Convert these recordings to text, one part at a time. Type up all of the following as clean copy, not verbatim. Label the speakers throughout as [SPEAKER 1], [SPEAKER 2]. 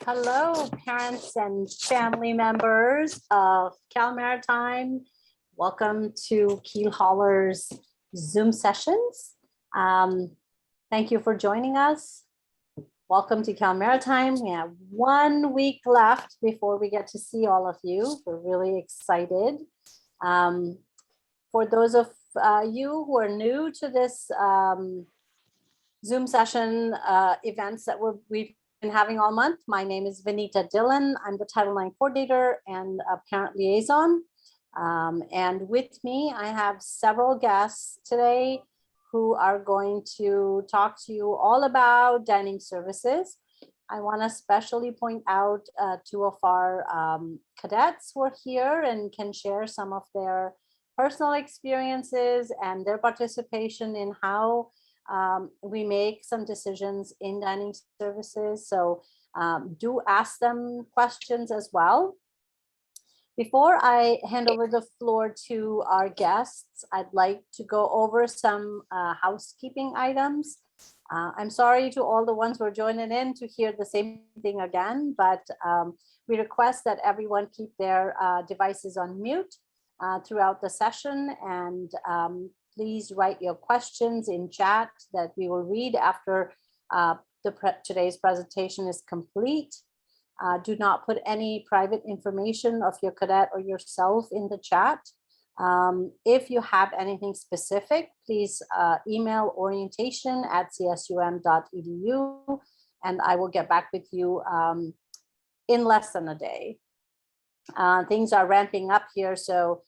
[SPEAKER 1] Hello, parents and family members of Maritime. Welcome to Keelhauler's Zoom sessions. Thank you for joining us. Welcome to Maritime. We have 1 week left before we get to see all of you. We're really excited. For those of you who are new to this Zoom session events that we've been having all month, my name is Vinita Dillon. I'm the Title IX coordinator and a parent liaison. And with me, I have several guests today who are going to talk to you all about dining services. I want to especially point out two of our cadets who are here and can share some of their personal experiences and their participation in how we make some decisions in dining services. So do ask them questions as well. Before I hand over the floor to our guests, I'd like to go over some housekeeping items. I'm sorry to all the ones who are joining in to hear the same thing again, but we request that everyone keep their devices on mute throughout the session, and please write your questions in chat that we will read after today's presentation is complete. Do not put any private information of your cadet or yourself in the chat. If you have anything specific, please email orientation@csum.edu, and I will get back with you in less than a day. Things are ramping up here, so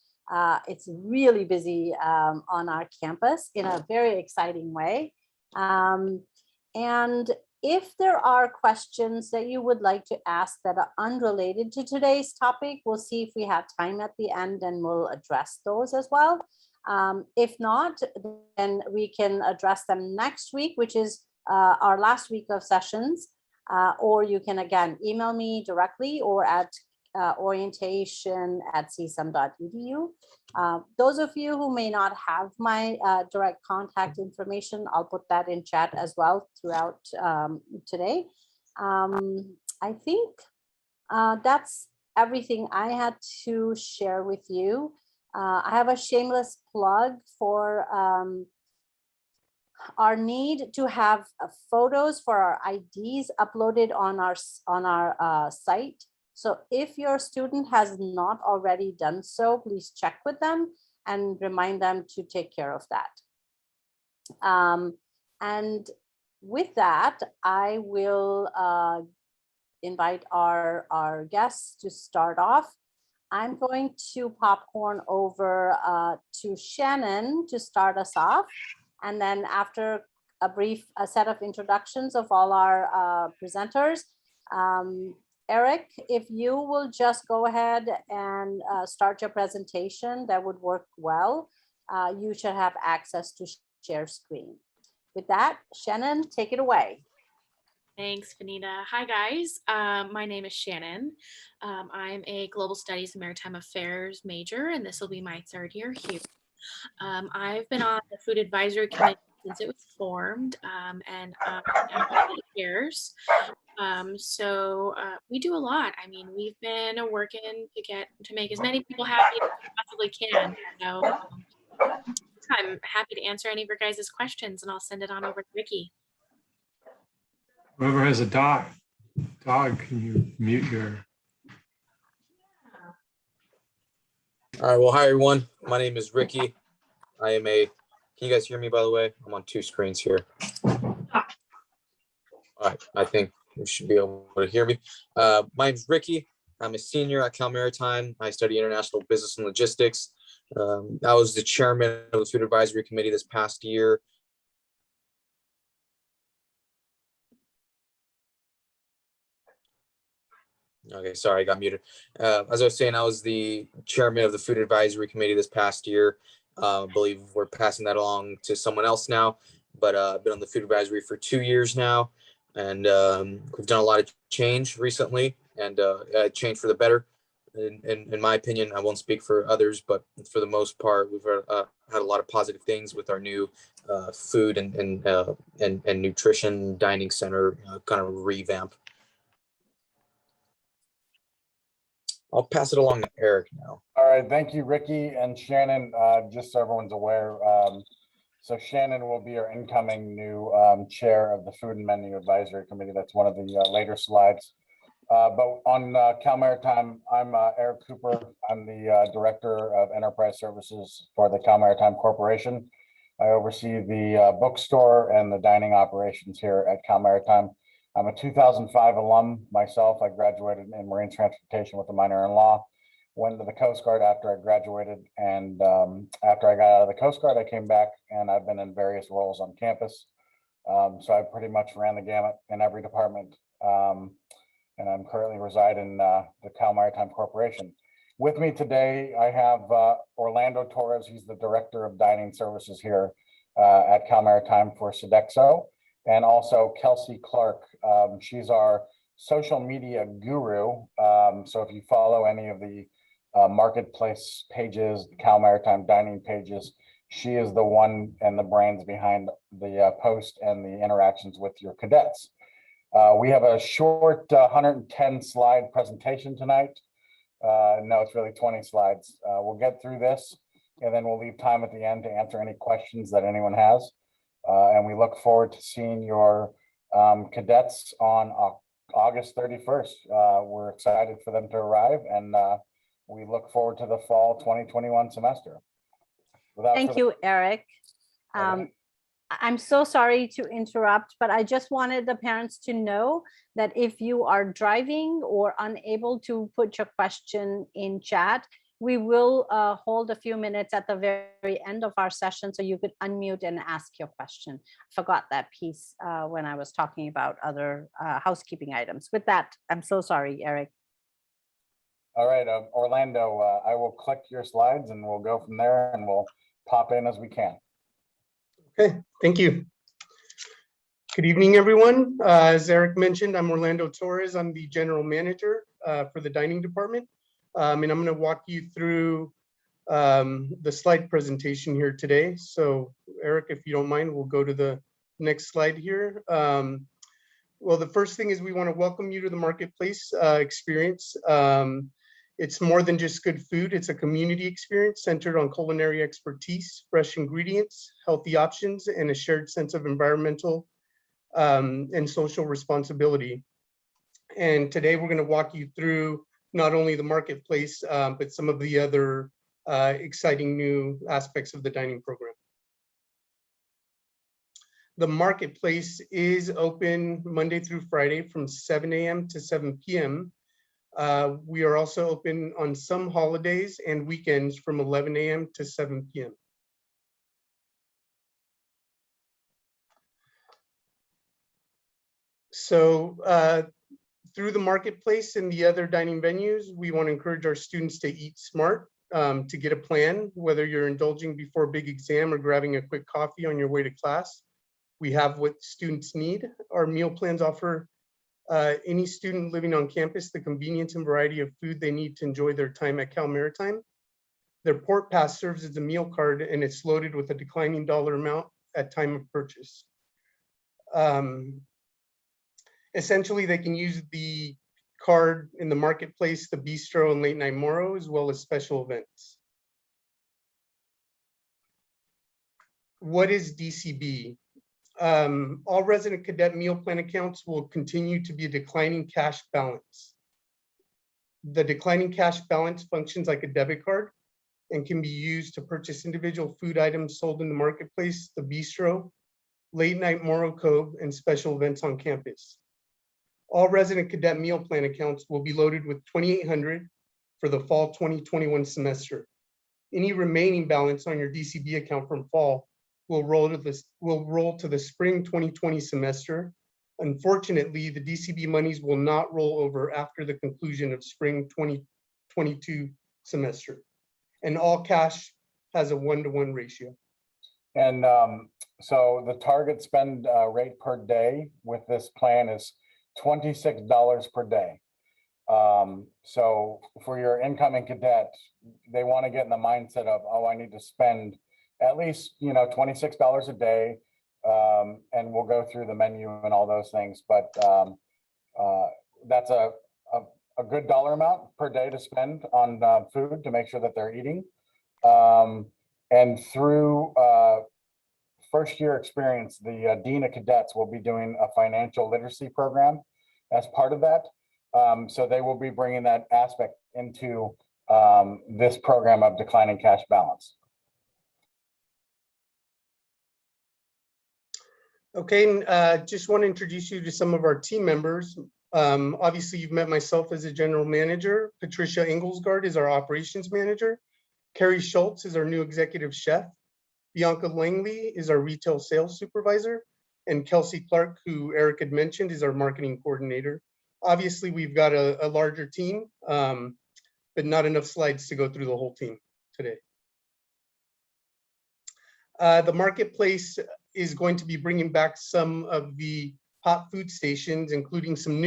[SPEAKER 1] it's really busy on our campus in a very exciting way. And if there are questions that you would like to ask that are unrelated to today's topic, we'll see if we have time at the end and we'll address those as well. If not, then we can address them next week, which is our last week of sessions. Or you can, again, email me directly or at orientation@csum.edu. Those of you who may not have my direct contact information, I'll put that in chat as well throughout today. I think that's everything I had to share with you. I have a shameless plug for our need to have photos for our IDs uploaded on our site. So if your student has not already done so, please check with them and remind them to take care of that. And with that, I will invite our guests to start off. I'm going to popcorn over to Shannon to start us off. And then after a brief set of introductions of all our presenters, Eric, if you will just go ahead and start your presentation, that would work well. You should have access to share screen. With that, Shannon, take it away.
[SPEAKER 2] Thanks, Vanita. Hi, guys. My name is Shannon. I'm a Global Studies and Maritime Affairs major, and this will be my third year here. I've been on the Food Advisory Committee since it was formed, and 8 years. So we do a lot. I mean, we've been working to make as many people happy as we possibly can. So I'm happy to answer any of your guys' questions, and I'll send it on over to Ricky.
[SPEAKER 3] Whoever has a dog, can you mute your?
[SPEAKER 4] All right, well, hi everyone. My name is Ricky. I am can you guys hear me, by the way? I'm on 2 screens here. All right, I think you should be able to hear me. My name is Ricky. I'm a senior at Cal Maritime. I study international business and logistics. I was the chairman of the Food Advisory Committee this past year. Okay, sorry, I got muted. As I was saying, I was the chairman of the Food Advisory Committee this past year. I believe we're passing that along to someone else now, but I've been on the Food Advisory for 2 years now, and we've done a lot of change recently, and change for the better. In my opinion, I won't speak for others, but for the most part, we've had a lot of positive things with our new food and nutrition dining center kind of revamp. I'll pass it along to Eric now.
[SPEAKER 5] All right, thank you, Ricky and Shannon. Just so everyone's aware, so Shannon will be our incoming new chair of the Food and Menu Advisory Committee. That's one of the later slides. But on Cal Maritime, I'm Eric Cooper. I'm the Director of Enterprise Services for the Cal Maritime Corporation. I oversee the bookstore and the dining operations here at Cal Maritime. I'm a 2005 alum myself. I graduated in marine transportation with a minor in law. Went to the Coast Guard after I graduated, and after I got out of the Coast Guard, I came back and I've been in various roles on campus. So I pretty much ran the gamut in every department, and I'm currently reside in the Cal Maritime Corporation. With me today, I have Orlando Torres. He's the Director of Dining Services here at Cal Maritime for Sodexo, and also Kelsey Clark. She's our social media guru. So if you follow any of the marketplace pages, Cal Maritime dining pages, she is the one and the brains behind the post and the interactions with your cadets. We have a short 110 slide presentation tonight. No, it's really 20 slides. We'll get through this and then we'll leave time at the end to answer any questions that anyone has. And we look forward to seeing your cadets on August 31st. We're excited for them to arrive, and we look forward to the fall 2021 semester.
[SPEAKER 1] Thank you, Eric. I'm so sorry to interrupt, but I just wanted the parents to know that if you are driving or unable to put your question in chat, we will hold a few minutes at the very end of our session so you could unmute and ask your question. Forgot that piece when I was talking about other housekeeping items. With that, I'm so sorry, Eric.
[SPEAKER 5] All right, Orlando, I will click your slides and we'll go from there and we'll pop in as we can.
[SPEAKER 6] Okay, thank you. Good evening, everyone. As Eric mentioned, I'm Orlando Torres. I'm the General Manager for the Dining Department. And I'm going to walk you through the slide presentation here today. So Eric, if you don't mind, we'll go to the next slide here. Well, the first thing is we want to welcome you to the marketplace experience. It's more than just good food. It's a community experience centered on culinary expertise, fresh ingredients, healthy options, and a shared sense of environmental and social responsibility. And today we're going to walk you through not only the marketplace, but some of the other exciting new aspects of the dining program. The marketplace is open Monday through Friday from 7 a.m. to 7 p.m. We are also open on some holidays and weekends from 11 a.m. to 7 p.m. So through the marketplace and the other dining venues, we want to encourage our students to eat smart, to get a plan, whether you're indulging before a big exam or grabbing a quick coffee on your way to class. We have what students need. Our meal plans offer any student living on campus the convenience and variety of food they need to enjoy their time at Cal Maritime. Their Port Pass serves as a meal card and it's loaded with a declining dollar amount at time of purchase. Essentially, they can use the card in the marketplace, the bistro, and late night moro, as well as special events. What is DCB? All resident cadet meal plan accounts will continue to be a declining cash balance. The declining cash balance functions like a debit card and can be used to purchase individual food items sold in the marketplace, the bistro, late night moro cove, and special events on campus. All resident cadet meal plan accounts will be loaded with $2,800 for the fall 2021 semester. Any remaining balance on your DCB account from fall will roll to the spring 2020 semester. Unfortunately, the DCB monies will not roll over after the conclusion of spring 2022 semester. And all cash has a 1-to-1 ratio.
[SPEAKER 5] And so the target spend rate per day with this plan is $26 per day. So for your incoming cadet, they want to get in the mindset of, oh, I need to spend at least, $26 a day. And we'll go through the menu and all those things. But that's a a good dollar amount per day to spend on food to make sure that they're eating. And through first year experience, the Dean of Cadets will be doing a financial literacy program as part of that. So they will be bringing that aspect into this program of declining cash balance.
[SPEAKER 6] Okay, and just want to introduce you to some of our team members. Obviously, you've met myself as a general manager. Patricia Engelsgard is our operations manager. Carrie Schultz is our new executive chef. Bianca Langley is our retail sales supervisor. And Kelsey Clark, who Eric had mentioned, is our marketing coordinator. Obviously, we've got a larger team, but not enough slides to go through the whole team today. The marketplace is going to be bringing back some of the hot food stations, including some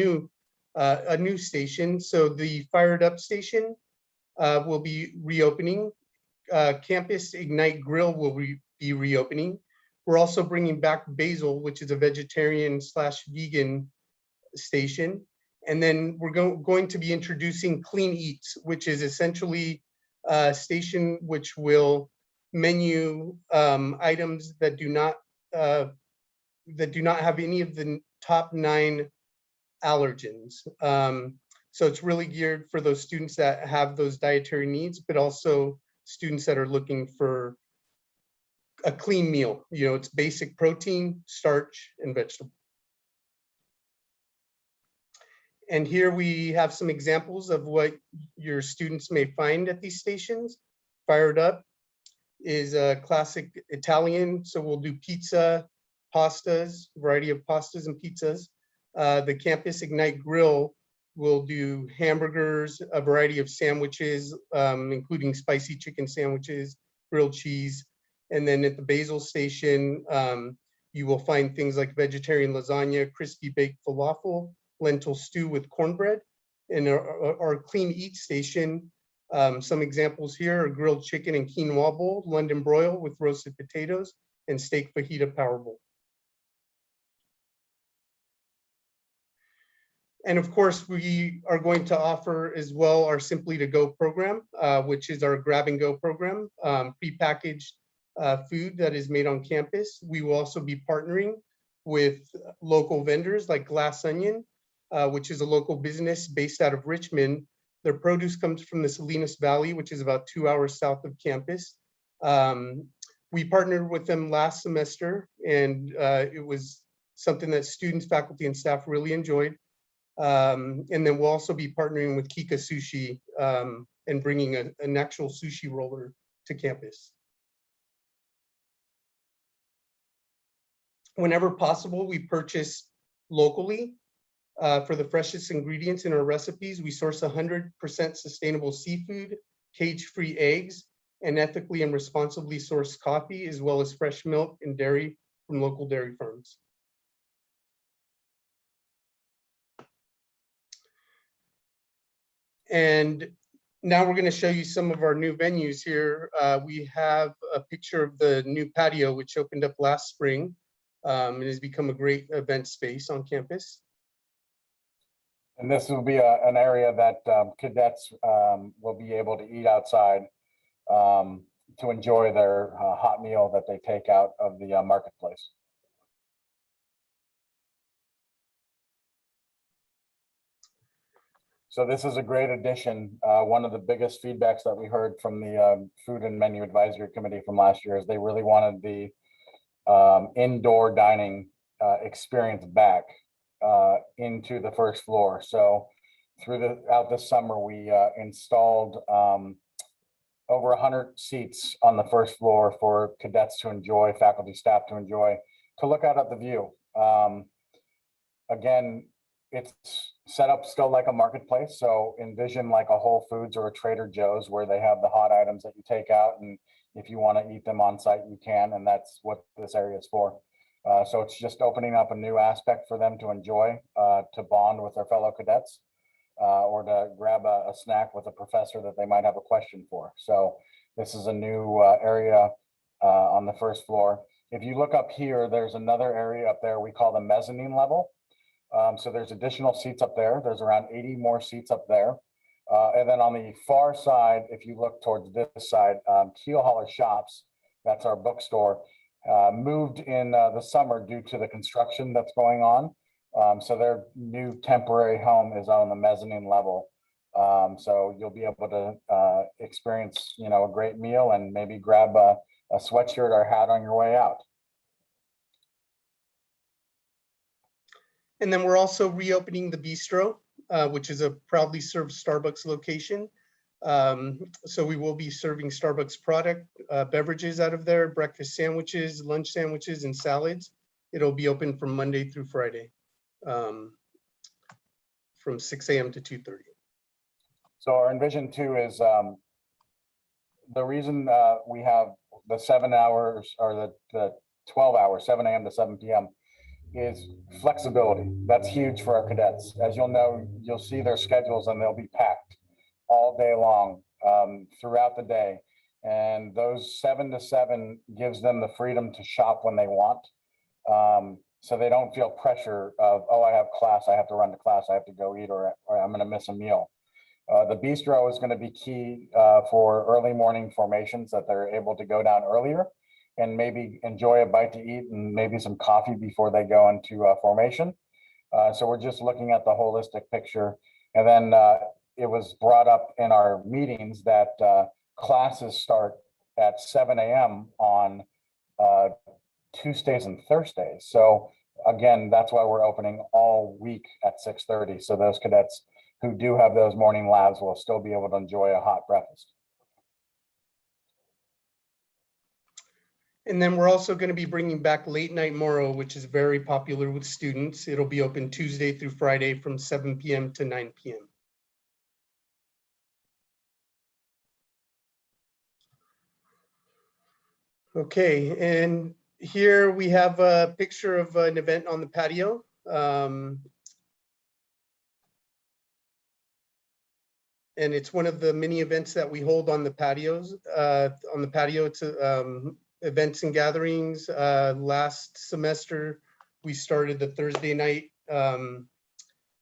[SPEAKER 6] a new station. So the Fired Up station will be reopening. Campus Ignite Grill will be reopening. We're also bringing back Basil, which is a vegetarian/vegan station. And then we're going to be introducing Clean Eats, which is essentially a station which will menu items that do not have any of the top 9 allergens. So it's really geared for those students that have those dietary needs, but also students that are looking for a clean meal. You know, it's basic protein, starch, and vegetable. And here we have some examples of what your students may find at these stations. Fired Up is a classic Italian, so we'll do pizza, pastas, variety of pastas and pizzas. The Campus Ignite Grill will do hamburgers, a variety of sandwiches, including spicy chicken sandwiches, grilled cheese. And then at the Basil station, you will find things like vegetarian lasagna, crispy baked falafel, lentil stew with cornbread. And our Clean Eat station, some examples here are grilled chicken and quinoa bowl, London broil with roasted potatoes, and steak fajita power bowl. And of course, we are going to offer as well our Simply to Go program, which is our grab and go program, prepackaged food that is made on campus. We will also be partnering with local vendors like Glass Onion, which is a local business based out of Richmond. Their produce comes from the Salinas Valley, which is about 2 hours south of campus. We partnered with them last semester, and it was something that students, faculty, and staff really enjoyed. And then we'll also be partnering with Kika Sushi and bringing an actual sushi roller to campus. Whenever possible, we purchase locally for the freshest ingredients in our recipes. We source 100% sustainable seafood, cage-free eggs, and ethically and responsibly sourced coffee, as well as fresh milk and dairy from local dairy farms. And now we're going to show you some of our new venues here. We have a picture of the new patio, which opened up last spring. It has become a great event space on campus.
[SPEAKER 5] And this will be an area that cadets will be able to eat outside to enjoy their hot meal that they take out of the marketplace. So this is a great addition. One of the biggest feedbacks that we heard from the Food and Menu Advisory Committee from last year is they really wanted the indoor dining experience back into the first floor. So throughout the summer, we installed over 100 seats on the first floor for cadets to enjoy, faculty, staff to enjoy, to look out at the view. Again, it's set up still like a marketplace. So envision like a Whole Foods or a Trader Joe's where they have the hot items that you take out, and if you want to eat them on site, you can, and that's what this area is for. So it's just opening up a new aspect for them to enjoy, to bond with their fellow cadets, or to grab a snack with a professor that they might have a question for. So this is a new area on the first floor. If you look up here, there's another area up there we call the mezzanine level. So there's additional seats up there. There's around 80 more seats up there. And then on the far side, if you look towards this side, Keelhauler Shops, that's our bookstore, moved in the summer due to the construction that's going on. So their new temporary home is on the mezzanine level. So you'll be able to experience, a great meal and maybe grab a sweatshirt or hat on your way out.
[SPEAKER 6] And then we're also reopening the bistro, which is a proudly served Starbucks location. So we will be serving Starbucks product, beverages out of there, breakfast sandwiches, lunch sandwiches, and salads. It'll be open from Monday through Friday, from 6 a.m. to 2:30.
[SPEAKER 5] So our envision too is the reason we have the 7 hours or the 12 hours, 7 a.m. to 7 p.m. is flexibility. That's huge for our cadets. As you'll know, you'll see their schedules and they'll be packed all day long throughout the day. And those 7 to 7 gives them the freedom to shop when they want. So they don't feel pressure of, oh, I have class, I have to run to class, I have to go eat, or I'm gonna miss a meal. The bistro is gonna be key for early morning formations, that they're able to go down earlier and maybe enjoy a bite to eat and maybe some coffee before they go into formation. So we're just looking at the holistic picture. And then it was brought up in our meetings that classes start at 7 a.m. on Tuesdays and Thursdays. So again, that's why we're opening all week at 6:30. So those cadets who do have those morning labs will still be able to enjoy a hot breakfast.
[SPEAKER 6] And then we're also going to be bringing back Late Night Moro, which is very popular with students. It'll be open Tuesday through Friday from 7 p.m. to 9 p.m. Okay, and here we have a picture of an event on the patio. And it's one of the many events that we hold on the patios. On the patio, it's events and gatherings. Last semester, we started the Thursday night on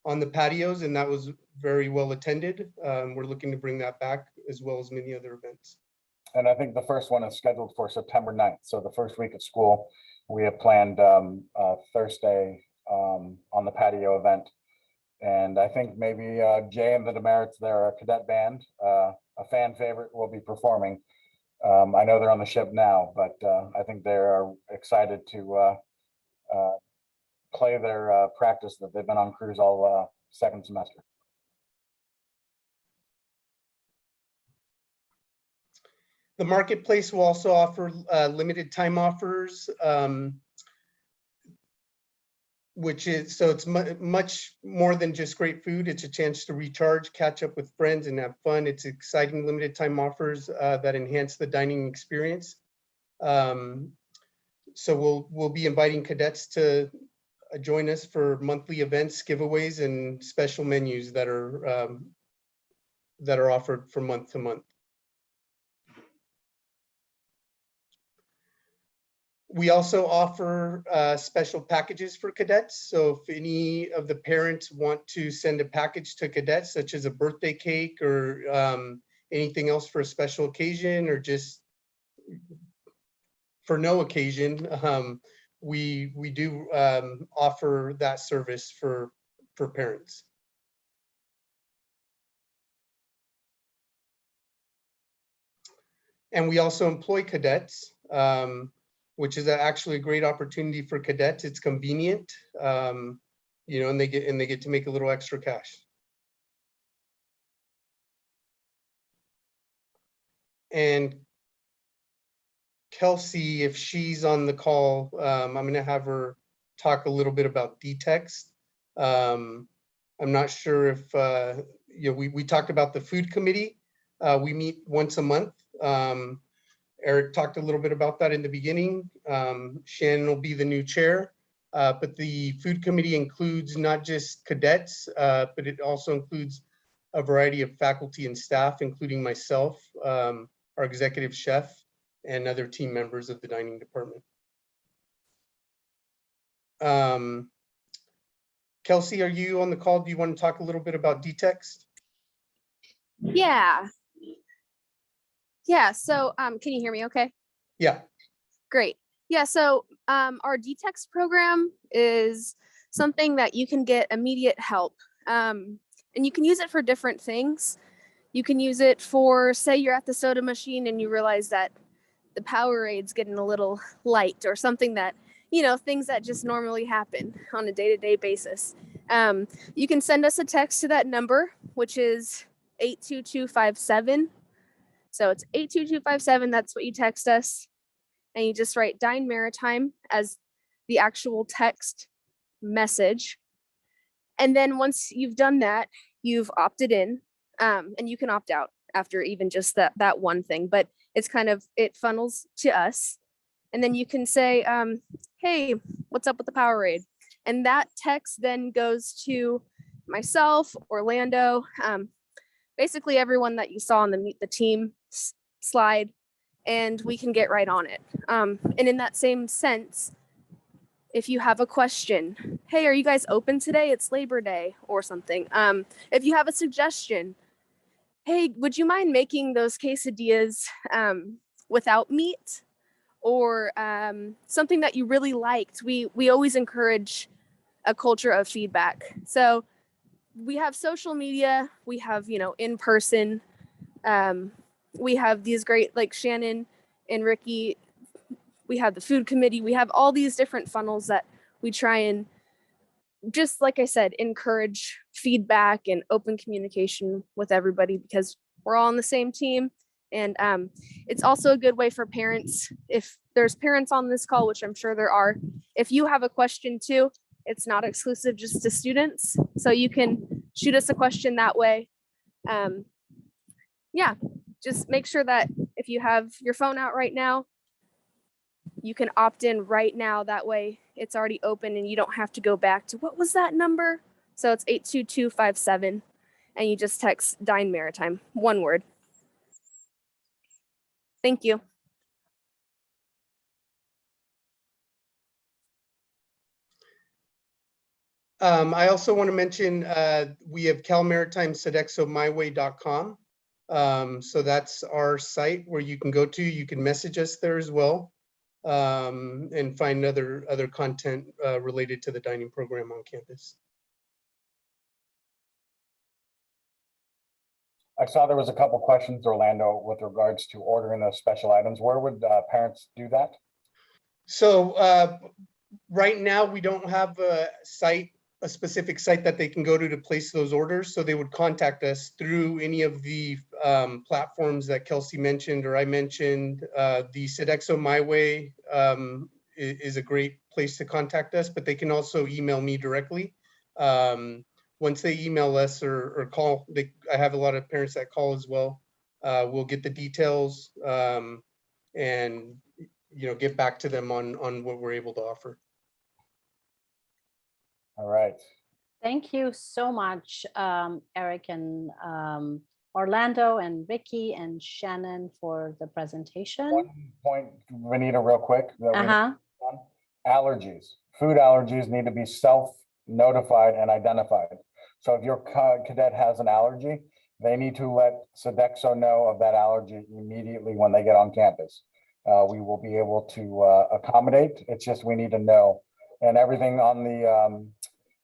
[SPEAKER 6] the patios, and that was very well attended. We're looking to bring that back, as well as many other events.
[SPEAKER 5] And I think the first one is scheduled for September 9th. So the first week of school, we have planned Thursday on the patio event. And I think maybe Jay and the Demerits, they're a cadet band, a fan favorite, will be performing. I know they're on the ship now, but I think they're excited to play their practice that they've been on cruise all second semester.
[SPEAKER 6] The marketplace will also offer limited time offers, which is, so it's much more than just great food. It's a chance to recharge, catch up with friends, and have fun. It's exciting limited time offers that enhance the dining experience. So we'll be inviting cadets to join us for monthly events, giveaways, and special menus that are offered from month to month. We also offer special packages for cadets. So if any of the parents want to send a package to cadets, such as a birthday cake or anything else for a special occasion, or just for no occasion, we do offer that service for parents. And we also employ cadets, which is actually a great opportunity for cadets. It's convenient, and they get to make a little extra cash. And Kelsey, if she's on the call, I'm going to have her talk a little bit about D-Text. I'm not sure if we talked about the food committee. We meet once a month. Eric talked a little bit about that in the beginning. Shannon will be the new chair, but the food committee includes not just cadets, but it also includes a variety of faculty and staff, including myself, our executive chef, and other team members of the dining department. Kelsey, are you on the call? Do you want to talk a little bit about D-Text?
[SPEAKER 7] Yeah. Yeah. So can you hear me okay?
[SPEAKER 6] Yeah.
[SPEAKER 7] Great. Yeah. So our DTEX program is something that you can get immediate help. And you can use it for different things. You can use it for, say you're at the soda machine and you realize that the Powerade's getting a little light, or something that, you know, things that just normally happen on a day-to-day basis. You can send us a text to that number, which is 82257. So it's 82257. That's what you text us. And you just write Dine Maritime as the actual text message. And then once you've done that, you've opted in, and you can opt out after even just that one thing, but it's kind of, it funnels to us. And then you can say, hey, what's up with the Powerade? And that text then goes to myself, Orlando, basically everyone that you saw on the Meet the Team slide, and we can get right on it. And in that same sense, if you have a question, hey, are you guys open today? It's Labor Day or something. If you have a suggestion, hey, would you mind making those quesadillas without meat? Or something that you really liked. We always encourage a culture of feedback. So we have social media, we have, you know, in person, we have these great, like Shannon and Ricky, we have the food committee, we have all these different funnels that we try and, just like I said, encourage feedback and open communication with everybody, because we're all on the same team. And it's also a good way for parents, if there's parents on this call, which I'm sure there are, if you have a question too, it's not exclusive just to students. So you can shoot us a question that way. Yeah, just make sure that if you have your phone out right now, you can opt in right now. That way it's already open and you don't have to go back to, what was that number? So it's 82257, and you just text Dine Maritime, one word. Thank you.
[SPEAKER 6] I also want to mention we have calmaritimesedexomyway.com. So that's our site where you can go to. You can message us there as well, and find other content related to the dining program on campus.
[SPEAKER 5] I saw there was a couple questions, Orlando, with regards to ordering those special items. Where would parents do that?
[SPEAKER 6] So right now we don't have a specific site that they can go to place those orders. So they would contact us through any of the platforms that Kelsey mentioned or I mentioned. The Sodexo My Way is a great place to contact us, but they can also email me directly. Once they email us or call, I have a lot of parents that call as well. We'll get the details and get back to them on what we're able to offer.
[SPEAKER 5] All right.
[SPEAKER 1] Thank you so much, Eric and Orlando and Ricky and Shannon for the presentation.
[SPEAKER 5] One point, Vanita, real quick.
[SPEAKER 1] Uh-huh.
[SPEAKER 5] Allergies. Food allergies need to be self-notified and identified. So if your cadet has an allergy, they need to let Sodexo know of that allergy immediately when they get on campus. We will be able to accommodate. It's just we need to know. And everything on the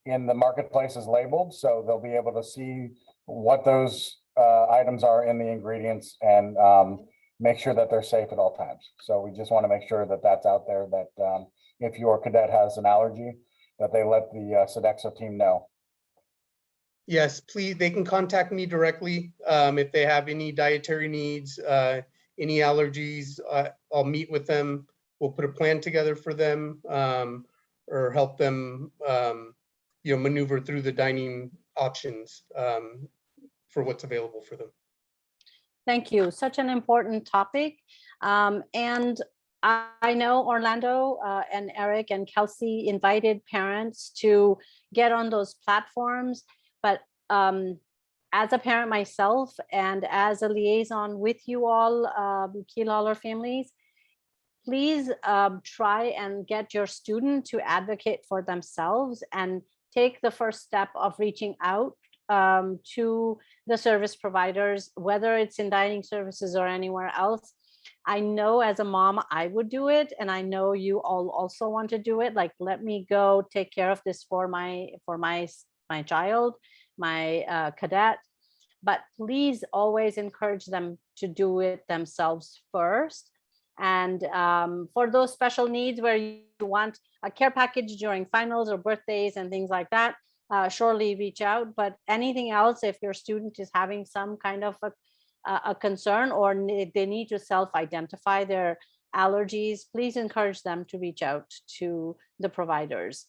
[SPEAKER 5] in the marketplace is labeled, so they'll be able to see what those items are in the ingredients and make sure that they're safe at all times. So we just want to make sure that that's out there, that if your cadet has an allergy, that they let the Sodexo team know.
[SPEAKER 6] Yes, please, they can contact me directly if they have any dietary needs, any allergies. I'll meet with them. We'll put a plan together for them or help them maneuver through the dining options for what's available for them.
[SPEAKER 1] Thank you. Such an important topic. And I know Orlando and Eric and Kelsey invited parents to get on those platforms, but as a parent myself and as a liaison with you all, Keelhauler families, please try and get your student to advocate for themselves and take the first step of reaching out to the service providers, whether it's in dining services or anywhere else. I know as a mom, I would do it, and I know you all also want to do it. Like, let me go take care of this for my child, my cadet. But please always encourage them to do it themselves first. And for those special needs where you want a care package during finals or birthdays and things like that, surely reach out. But anything else, if your student is having some kind of a concern, or they need to self-identify their allergies, please encourage them to reach out to the providers.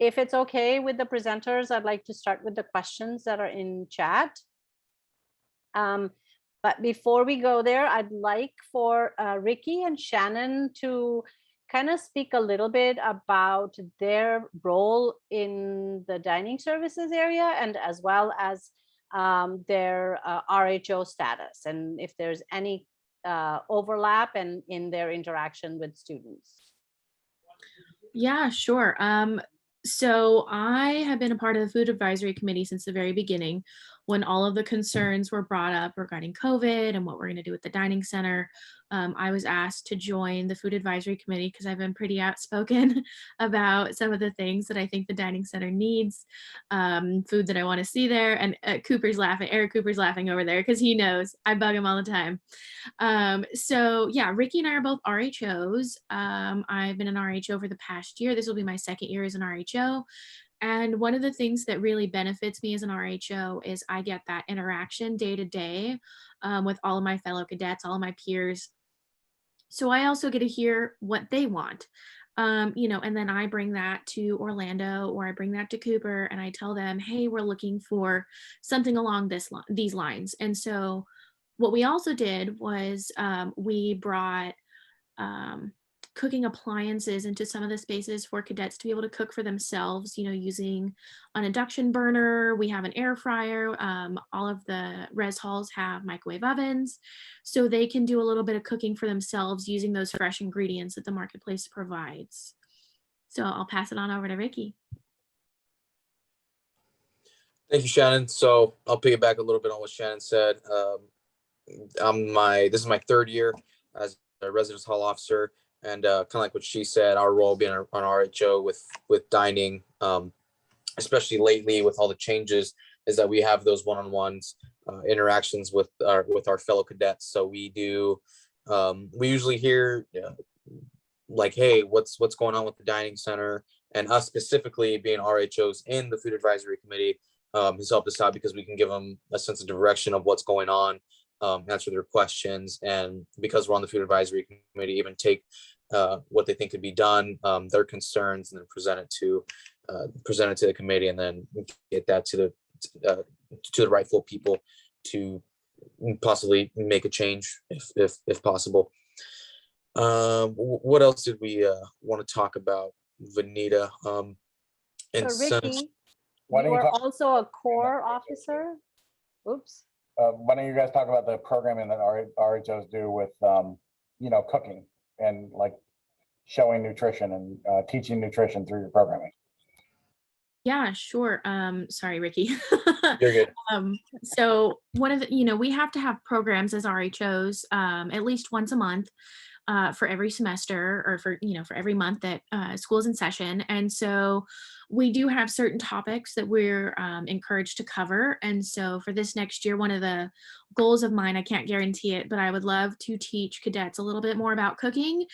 [SPEAKER 1] If it's okay with the presenters, I'd like to start with the questions that are in chat. But before we go there, I'd like for Ricky and Shannon to kind of speak a little bit about their role in the dining services area, and as well as their RHO status, and if there's any overlap and in their interaction with students.
[SPEAKER 2] Yeah, sure. So I have been a part of the food advisory committee since the very beginning, when all of the concerns were brought up regarding COVID and what we're going to do with the dining center. I was asked to join the food advisory committee because I've been pretty outspoken about some of the things that I think the dining center needs, food that I want to see there. And Eric Cooper's laughing over there because he knows I bug him all the time. So yeah, Ricky and I are both RHOs. I've been an RHO for the past year. This will be my second year as an RHO. And one of the things that really benefits me as an RHO is I get that interaction day to day with all of my fellow cadets, all of my peers. So I also get to hear what they want, and then I bring that to Orlando, or I bring that to Cooper, and I tell them, hey, we're looking for something along these lines. And so what we also did was we brought cooking appliances into some of the spaces for cadets to be able to cook for themselves, using an induction burner. We have an air fryer. All of the res halls have microwave ovens, so they can do a little bit of cooking for themselves using those fresh ingredients that the marketplace provides. So I'll pass it on over to Ricky.
[SPEAKER 4] Thank you, Shannon. So I'll piggyback a little bit on what Shannon said. This is my third year as a residence hall officer. And kind of like what she said, our role being on RHO with dining, especially lately with all the changes, is that we have those one-on-ones interactions with our fellow cadets. So we usually hear like, hey, what's going on with the dining center, and us specifically being RHOs in the food advisory committee has helped us out because we can give them a sense of direction of what's going on, answer their questions, and because we're on the food advisory committee, even take what they think could be done, their concerns, and then present it to the committee, and then get that to the rightful people to possibly make a change if possible. What else did we want to talk about, Vanita? And
[SPEAKER 1] so Ricky,
[SPEAKER 5] Why
[SPEAKER 1] you
[SPEAKER 5] don't you
[SPEAKER 1] are
[SPEAKER 5] talk-
[SPEAKER 1] also a core officer. Oops.
[SPEAKER 5] Why don't you guys talk about the programming that RHOs do with, cooking and like showing nutrition and teaching nutrition through your programming?
[SPEAKER 2] Yeah, sure. Sorry, Ricky.
[SPEAKER 4] You're good.
[SPEAKER 2] So one of the, we have to have programs as RHOs at least once a month for every semester, or for every month that school is in session. And so we do have certain topics that we're encouraged to cover. And so for this next year, one of the goals of mine, I can't guarantee it, but I would love to teach cadets a little bit more about cooking,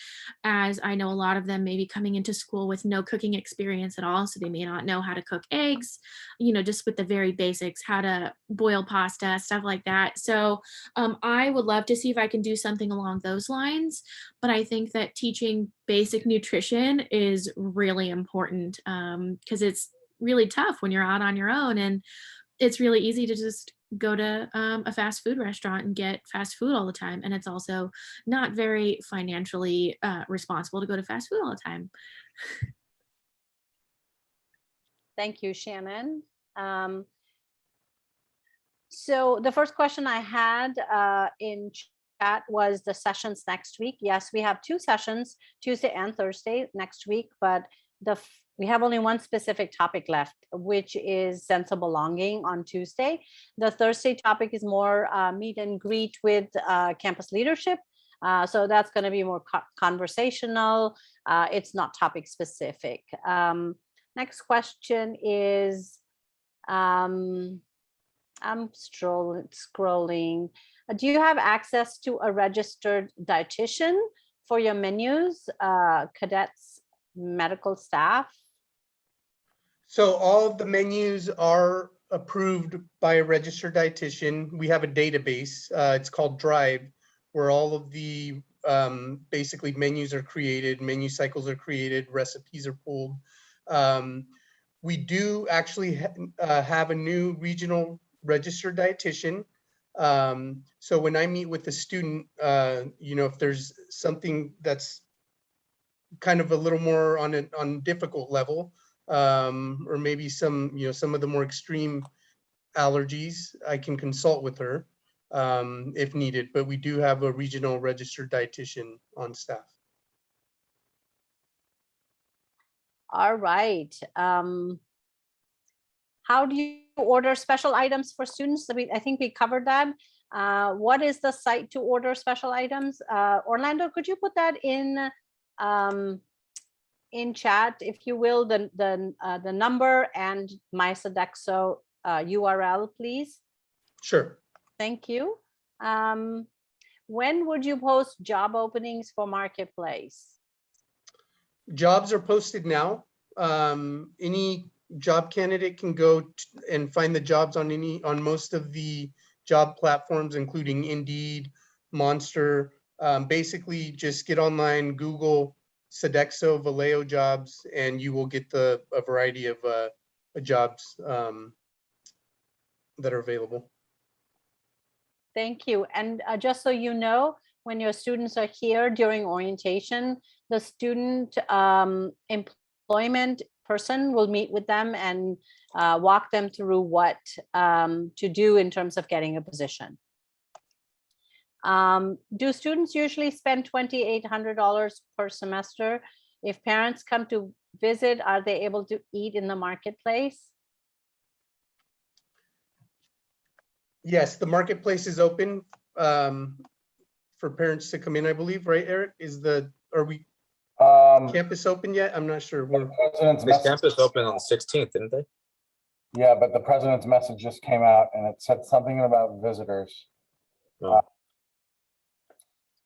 [SPEAKER 2] as I know a lot of them may be coming into school with no cooking experience at all. So they may not know how to cook eggs, just with the very basics, how to boil pasta, stuff like that. So I would love to see if I can do something along those lines. But I think that teaching basic nutrition is really important, because it's really tough when you're out on your own, and it's really easy to just go to a fast food restaurant and get fast food all the time. And it's also not very financially responsible to go to fast food all the time.
[SPEAKER 1] Thank you, Shannon. So the first question I had in chat was the sessions next week. Yes, we have 2 sessions, Tuesday and Thursday next week, but we have only one specific topic left, which is sense of belonging on Tuesday. The Thursday topic is more meet and greet with campus leadership. So that's going to be more conversational. It's not topic specific. Next question is, I'm scrolling. Do you have access to a registered dietitian for your menus, cadets, medical staff?
[SPEAKER 6] So all of the menus are approved by a registered dietitian. We have a database, it's called Drive, where all of the basically menus are created, menu cycles are created, recipes are pulled. We do actually have a new regional registered dietitian. So when I meet with the student, if there's something that's kind of a little more on a difficult level, or maybe some of the more extreme allergies, I can consult with her if needed, but we do have a regional registered dietitian on staff.
[SPEAKER 1] All right. How do you order special items for students? I think we covered that. What is the site to order special items? Orlando, could you put that in chat, if you will, the number and my Sodexo URL, please?
[SPEAKER 6] Sure.
[SPEAKER 1] Thank you. When would you post job openings for Marketplace?
[SPEAKER 6] Jobs are posted now. Any job candidate can go and find the jobs on most of the job platforms, including Indeed, Monster. Basically, just get online, Google Sodexo Vallejo jobs, and you will get a variety of jobs that are available.
[SPEAKER 1] Thank you. And just so you know, when your students are here during orientation, the student employment person will meet with them and walk them through what to do in terms of getting a position. Do students usually spend $2,800 per semester? If parents come to visit, are they able to eat in the Marketplace?
[SPEAKER 6] Yes, the Marketplace is open for parents to come in, I believe, right, Eric? Are we campus open yet? I'm not sure.
[SPEAKER 5] The president's
[SPEAKER 4] This
[SPEAKER 5] message,
[SPEAKER 4] campus opened on the 16th, didn't they?
[SPEAKER 5] yeah, but the president's message just came out and it said something about visitors.
[SPEAKER 4] Oh.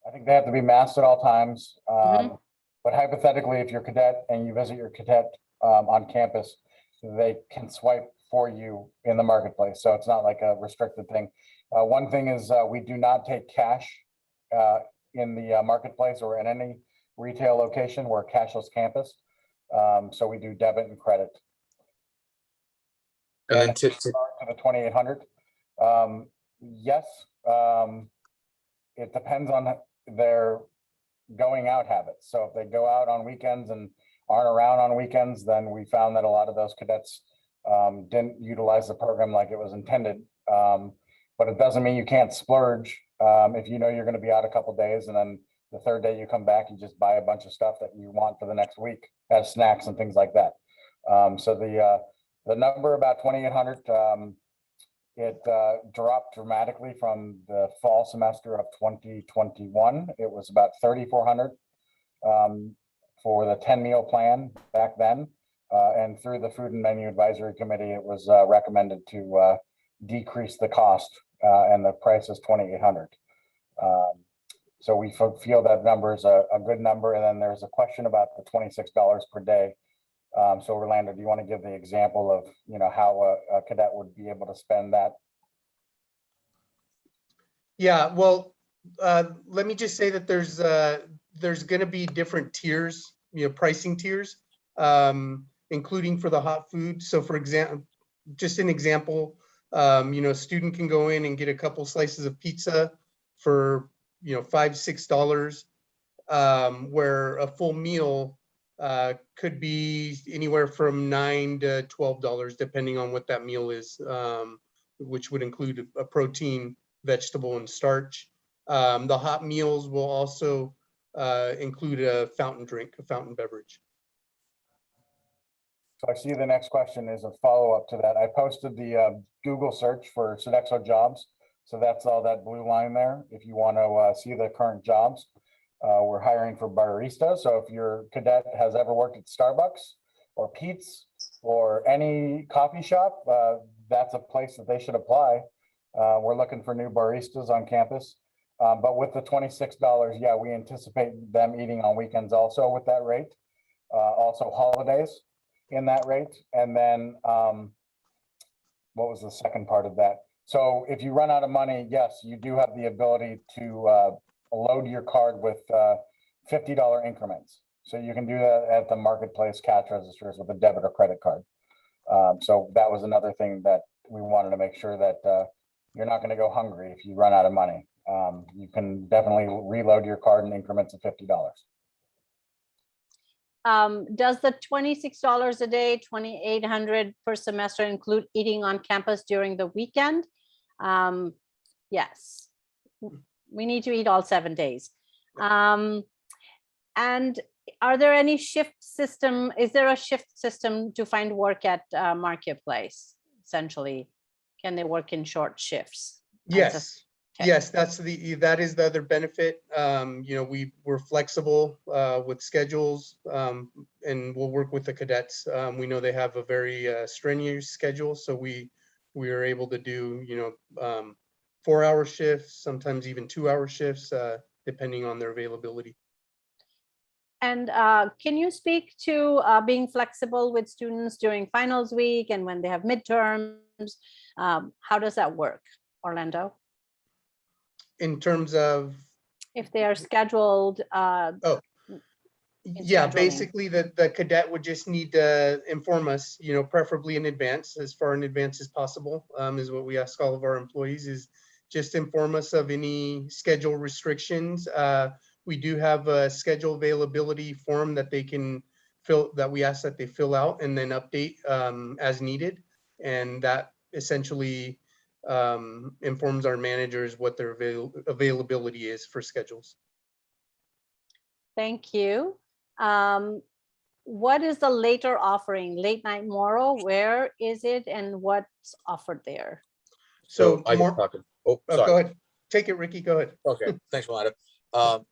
[SPEAKER 5] I think they have to be masked at all times.
[SPEAKER 1] Mhm.
[SPEAKER 5] But hypothetically, if you're a cadet and you visit your cadet on campus, they can swipe for you in the Marketplace. So it's not like a restricted thing. One thing is we do not take cash in the Marketplace or in any retail location. We're a cashless campus. So we do debit and credit.
[SPEAKER 4] And then
[SPEAKER 5] to the 2,800. Yes, it depends on their going out habits. So if they go out on weekends and aren't around on weekends, then we found that a lot of those cadets didn't utilize the program like it was intended. But it doesn't mean you can't splurge. If you know you're going to be out a couple of days and then the third day you come back, you just buy a bunch of stuff that you want for the next week as snacks and things like that. So the number about 2,800, it dropped dramatically from the fall semester of 2021. It was about 3,400 for the 10 meal plan back then. And through the Food and Menu Advisory Committee, it was recommended to decrease the cost, and the price is 2,800. So we feel that number is a good number. And then there's a question about the $26 per day. So Orlando, do you want to give the example of how a cadet would be able to spend that?
[SPEAKER 6] Yeah, well, let me just say that there's going to be different tiers, pricing tiers, including for the hot food. So for example, just an example, a student can go in and get a couple slices of pizza for $5, $6, where a full meal could be anywhere from $9 to $12, depending on what that meal is, which would include a protein, vegetable, and starch. The hot meals will also include a fountain drink, a fountain beverage.
[SPEAKER 5] So I see the next question is a follow-up to that. I posted the Google search for Sodexo jobs. So that's all that blue line there. If you want to see the current jobs, we're hiring for barista. So if your cadet has ever worked at Starbucks or Pete's or any coffee shop, that's a place that they should apply. We're looking for new baristas on campus. But with the $26, yeah, we anticipate them eating on weekends also with that rate. Also holidays in that rate. And then what was the second part of that? So if you run out of money, yes, you do have the ability to load your card with $50 increments. So you can do that at the marketplace cash registers with a debit or credit card. So that was another thing that we wanted to make sure that you're not going to go hungry if you run out of money. You can definitely reload your card in increments of $50.
[SPEAKER 1] Does the $26 a day, $2,800 per semester include eating on campus during the weekend? Yes, we need to eat all 7 days. And are there any shift system? Is there a shift system to find work at Marketplace? Essentially, can they work in short shifts?
[SPEAKER 6] Yes.
[SPEAKER 1] Okay.
[SPEAKER 6] Yes, that is the other benefit. You know, we're flexible with schedules, and we'll work with the cadets. We know they have a very strenuous schedule, so we are able to do, you know, 4-hour shifts, sometimes even 2-hour shifts, depending on their availability.
[SPEAKER 1] And can you speak to being flexible with students during finals week and when they have midterms? How does that work, Orlando?
[SPEAKER 6] In terms of,
[SPEAKER 1] If they are scheduled,
[SPEAKER 6] yeah,
[SPEAKER 1] scheduling.
[SPEAKER 6] basically the cadet would just need to inform us, you know, preferably in advance, as far in advance as possible, is what we ask all of our employees, is just inform us of any schedule restrictions. We do have a schedule availability form that they can fill, that we ask that they fill out and then update as needed. And that essentially informs our managers what their availability is for schedules.
[SPEAKER 1] Thank you. What is the later offering? Late night moral, where is it and what's offered there?
[SPEAKER 6] So
[SPEAKER 4] I
[SPEAKER 6] more,
[SPEAKER 4] can talk. Oh,
[SPEAKER 6] go
[SPEAKER 4] sorry.
[SPEAKER 6] ahead. Take it, Ricky, go ahead.
[SPEAKER 4] Okay, thanks, Rolando.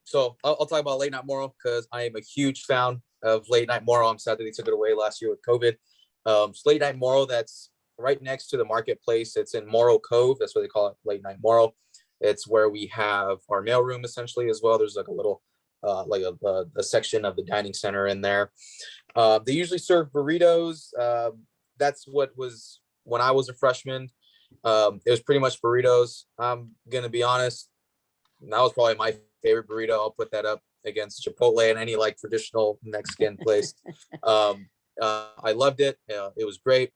[SPEAKER 4] So I'll talk about Late Night Moral because I am a huge fan of Late Night Moral. I'm sad that they took it away last year with COVID. So Late Night Moral, that's right next to the marketplace. It's in Morrow Cove. That's what they call it, Late Night Moral. It's where we have our mailroom essentially as well. There's like a little, like a section of the dining center in there. They usually serve burritos. That's what was when I was a freshman. It was pretty much burritos. I'm gonna be honest. That was probably my favorite burrito. I'll put that up against Chipotle and any like traditional Mexican place. I loved it. It was great.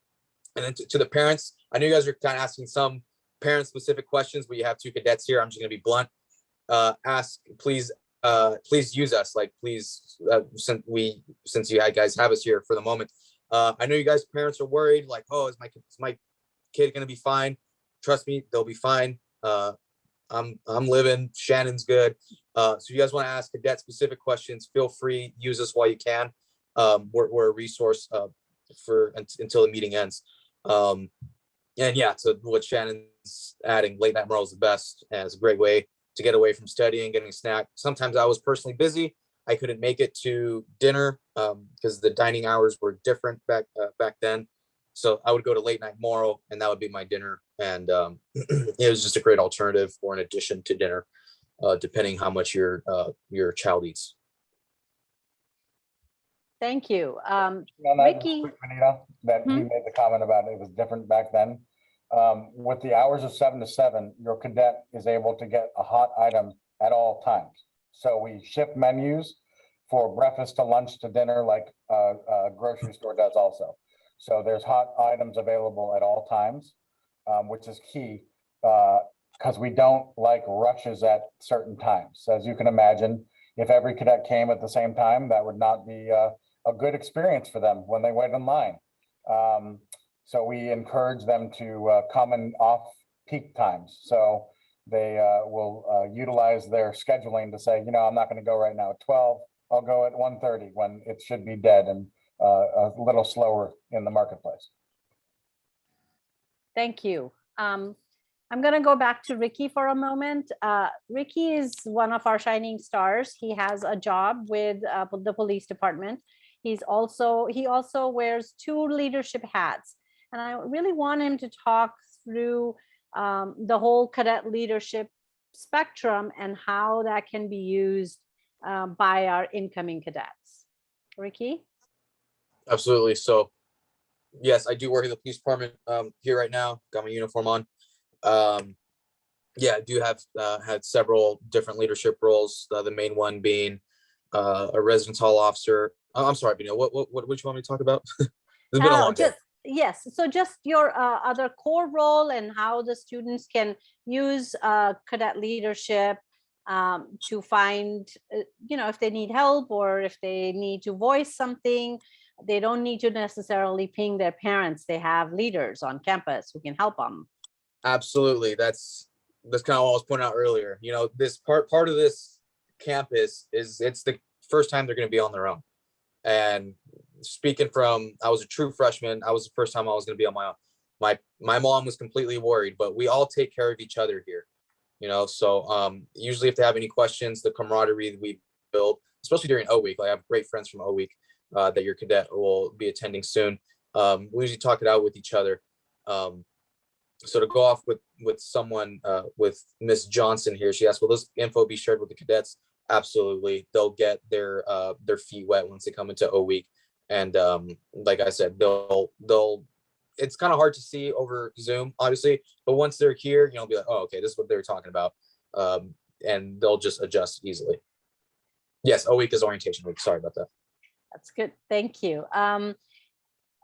[SPEAKER 4] And then to the parents, I know you guys are kind of asking some parent specific questions, but you have 2 cadets here. I'm just gonna be blunt. Please use us. Like, please, since you guys have us here for the moment. I know you guys parents are worried, like, oh, is my kid gonna be fine? Trust me, they'll be fine. I'm living. Shannon's good. So if you guys want to ask cadet specific questions, feel free. Use us while you can. We're a resource for until the meeting ends. And yeah, so what Shannon's adding, Late Night Moral is the best, and it's a great way to get away from studying, getting a snack. Sometimes I was personally busy. I couldn't make it to dinner because the dining hours were different back then. So I would go to Late Night Moral, and that would be my dinner. And it was just a great alternative or an addition to dinner, depending how much your child eats.
[SPEAKER 1] Thank you.
[SPEAKER 5] Ricky,
[SPEAKER 1] Ricky,
[SPEAKER 5] that he made the comment about it was different back then. With the hours of 7 to 7, your cadet is able to get a hot item at all times. So we shift menus for breakfast to lunch to dinner, like a grocery store does also. So there's hot items available at all times, which is key because we don't like rushes at certain times. As you can imagine, if every cadet came at the same time, that would not be a good experience for them when they wait in line. So we encourage them to come in off peak times. So they will utilize their scheduling to say, you know, I'm not going to go right now at 12. I'll go at 1:30 when it should be dead, and a little slower in the marketplace.
[SPEAKER 1] Thank you. I'm going to go back to Ricky for a moment. Ricky is one of our shining stars. He has a job with the police department. He also wears 2 leadership hats. And I really want him to talk through the whole cadet leadership spectrum and how that can be used by our incoming cadets. Ricky?
[SPEAKER 4] Absolutely. So yes, I do work in the police department here right now. Got my uniform on. Yeah, I do have had several different leadership roles. The main one being a residence hall officer. I'm sorry, Bino, what you want me to talk about? It's been a long day.
[SPEAKER 1] Yes, so just your other core role and how the students can use cadet leadership to find, if they need help or if they need to voice something. They don't need to necessarily ping their parents. They have leaders on campus who can help them.
[SPEAKER 4] Absolutely. That's kind of what I was pointing out earlier. This part of this campus it's the first time they're going to be on their own. And speaking from, I was a true freshman. I was the first time I was going to be on my own. My mom was completely worried, but we all take care of each other here. So usually if they have any questions, the camaraderie we build, especially during O week, like I have great friends from O week that your cadet will be attending soon. We usually talk it out with each other. So to go off with someone, with Miss Johnson here, she asked, will this info be shared with the cadets? Absolutely. They'll get their feet wet once they come into O week. And like I said, they'll it's kind of hard to see over Zoom, obviously, but once they're here, be like, oh, okay, this is what they're talking about. And they'll just adjust easily. Yes, O week is orientation week. Sorry about that.
[SPEAKER 1] That's good. Thank you.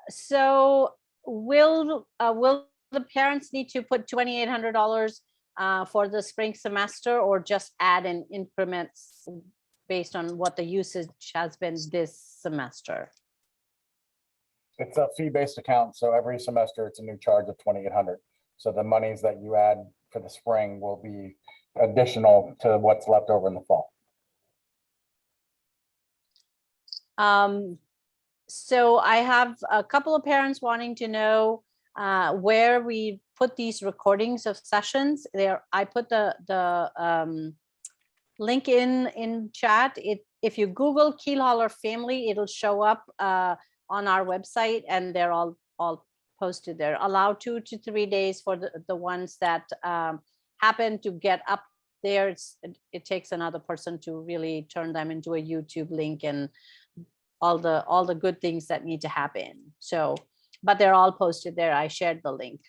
[SPEAKER 1] So will the parents need to put $2,800 for the spring semester, or just add in increments based on what the usage has been this semester?
[SPEAKER 5] It's a fee-based account, so every semester it's a new charge of $2,800. So the monies that you add for the spring will be additional to what's left over in the fall.
[SPEAKER 1] So I have a couple of parents wanting to know where we put these recordings of sessions. I put the link in chat. If you Google Keelhauler family, it'll show up on our website, and they're all posted there. Allow 2 to 3 days for the ones that happen to get up there. It takes another person to really turn them into a YouTube link and all the good things that need to happen. So, but they're all posted there. I shared the link.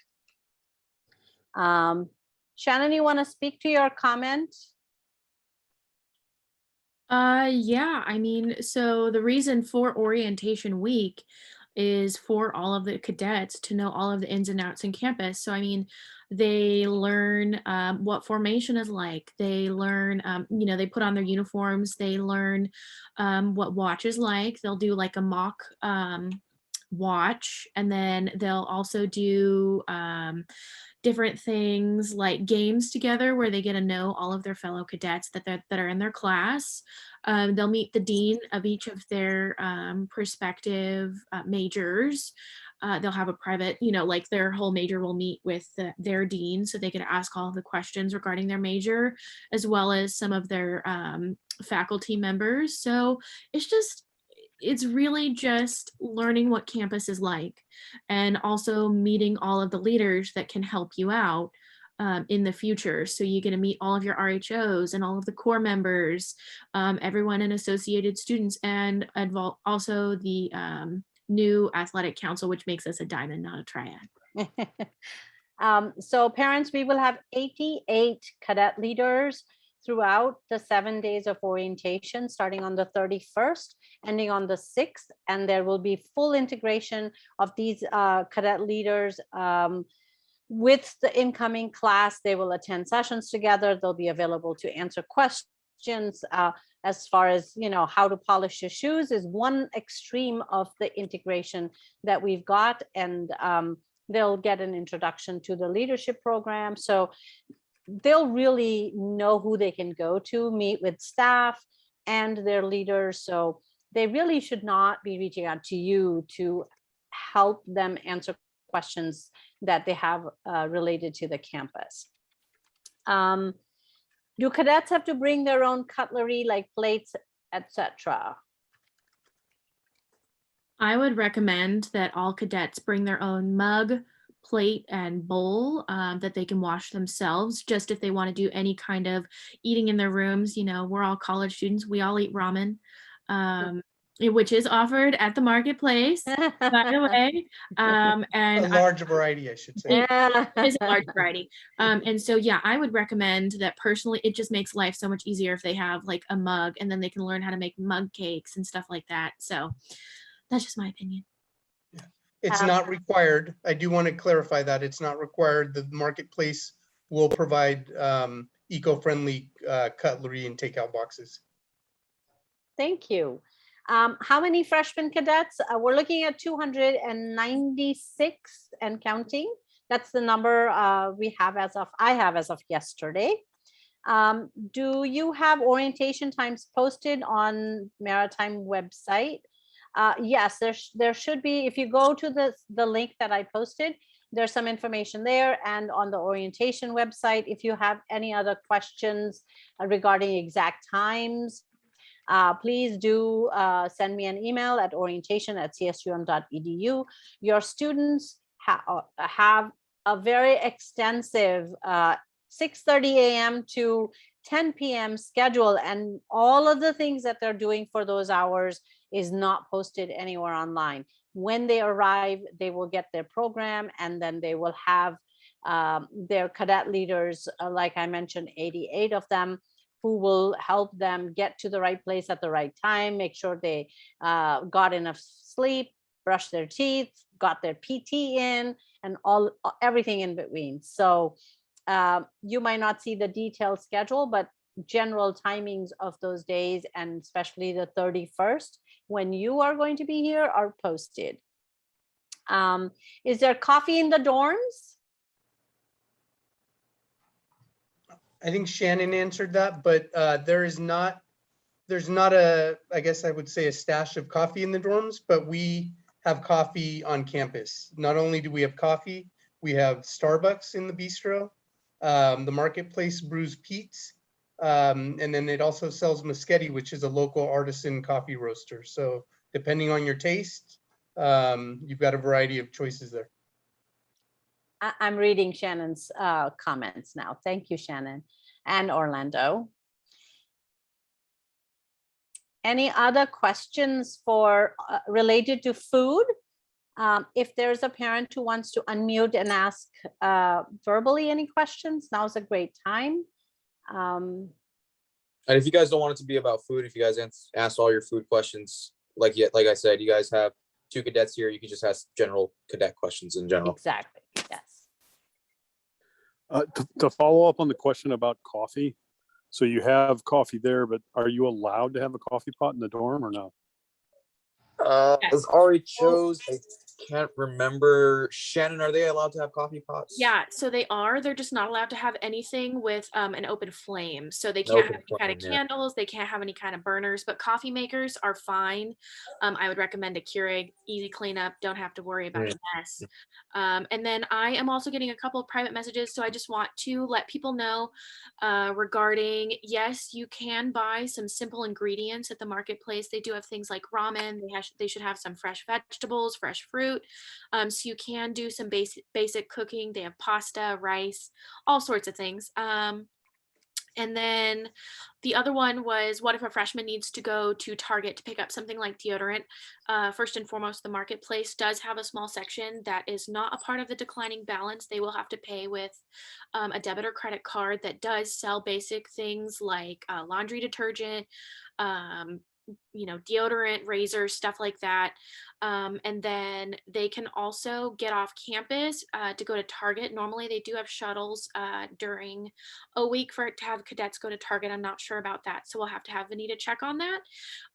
[SPEAKER 1] Shannon, you want to speak to your comment?
[SPEAKER 2] Yeah, so the reason for orientation week is for all of the cadets to know all of the ins and outs in campus. So they learn what formation is like. They learn, they put on their uniforms. They learn what watch is like. They'll do like a mock watch, and then they'll also do different things like games together where they get to know all of their fellow cadets that are in their class. They'll meet the dean of each of their prospective majors. They'll have a private, like their whole major will meet with their dean, so they can ask all of the questions regarding their major, as well as some of their faculty members. So it's really just learning what campus is like, and also meeting all of the leaders that can help you out in the future. So you're going to meet all of your RHOs and all of the core members, everyone in Associated Students, and also the new athletic council, which makes us a diamond, not a triad.
[SPEAKER 1] So parents, we will have 88 cadet leaders throughout the 7 days of orientation, starting on the 31st, ending on the 6th, and there will be full integration of these cadet leaders with the incoming class. They will attend sessions together. They'll be available to answer questions. As far as, how to polish your shoes is one extreme of the integration that we've got, and they'll get an introduction to the leadership program. So they'll really know who they can go to, meet with staff and their leaders. So they really should not be reaching out to you to help them answer questions that they have related to the campus. Do cadets have to bring their own cutlery like plates, etc.?
[SPEAKER 2] I would recommend that all cadets bring their own mug, plate, and bowl that they can wash themselves, just if they want to do any kind of eating in their rooms. You know, we're all college students. We all eat ramen, which is offered at the marketplace, by the way.
[SPEAKER 6] A
[SPEAKER 2] And
[SPEAKER 6] large variety, I should say.
[SPEAKER 1] Yeah.
[SPEAKER 2] it is a large variety. And so, yeah, I would recommend that personally. It just makes life so much easier if they have like a mug, and then they can learn how to make mug cakes and stuff like that. So that's just my opinion.
[SPEAKER 6] It's not required. I do want to clarify that it's not required. The marketplace will provide eco-friendly cutlery and takeout boxes.
[SPEAKER 1] Thank you. How many freshman cadets? We're looking at 296 and counting. That's the number I have as of yesterday. Do you have orientation times posted on Maritime website? Yes, there should be. If you go to the link that I posted, there's some information there, and on the orientation website. If you have any other questions regarding exact times, please do send me an email at orientation@csum.edu. Your students have a very extensive 6:30 a.m. to 10 p.m. schedule, and all of the things that they're doing for those hours is not posted anywhere online. When they arrive, they will get their program, and then they will have their cadet leaders, like I mentioned, 88 of them, who will help them get to the right place at the right time, make sure they got enough sleep, brush their teeth, got their PT in, and everything in between. So you might not see the detailed schedule, but general timings of those days, and especially the 31st, when you are going to be here, are posted. Is there coffee in the dorms?
[SPEAKER 6] I think Shannon answered that, but there's not a, I guess I would say, a stash of coffee in the dorms, but we have coffee on campus. Not only do we have coffee, we have Starbucks in the bistro. The marketplace brews Pete's, and then it also sells Muschetti, which is a local artisan coffee roaster. So depending on your taste, you've got a variety of choices there.
[SPEAKER 1] I'm reading Shannon's comments now. Thank you, Shannon and Orlando. Any other questions for related to food? If there's a parent who wants to unmute and ask verbally any questions, now's a great time.
[SPEAKER 4] And if you guys don't want it to be about food, if you guys ask all your food questions, like I said, you guys have 2 cadets here. You can just ask general cadet questions in general.
[SPEAKER 1] Exactly. Yes.
[SPEAKER 8] To follow up on the question about coffee, so you have coffee there, but are you allowed to have a coffee pot in the dorm or no?
[SPEAKER 4] As Ari chose, I can't remember. Shannon, are they allowed to have coffee pots?
[SPEAKER 2] Yeah, so they are. They're just not allowed to have anything with an open flame. So they can't have any kind of candles. They can't have any kind of burners, but coffee makers are fine. I would recommend a Keurig, easy cleanup. Don't have to worry about a mess. And then I am also getting a couple of private messages. So I just want to let people know regarding, yes, you can buy some simple ingredients at the marketplace. They do have things like ramen. They should have some fresh vegetables, fresh fruit. So you can do some basic cooking. They have pasta, rice, all sorts of things. And then the other one was, what if a freshman needs to go to Target to pick up something like deodorant? First and foremost, the marketplace does have a small section that is not a part of the declining balance. They will have to pay with a debit or credit card that does sell basic things like laundry detergent, deodorant, razors, stuff like that. And then they can also get off campus to go to Target. Normally they do have shuttles during a week to have cadets go to Target. I'm not sure about that, so we'll have to have Vanita check on that.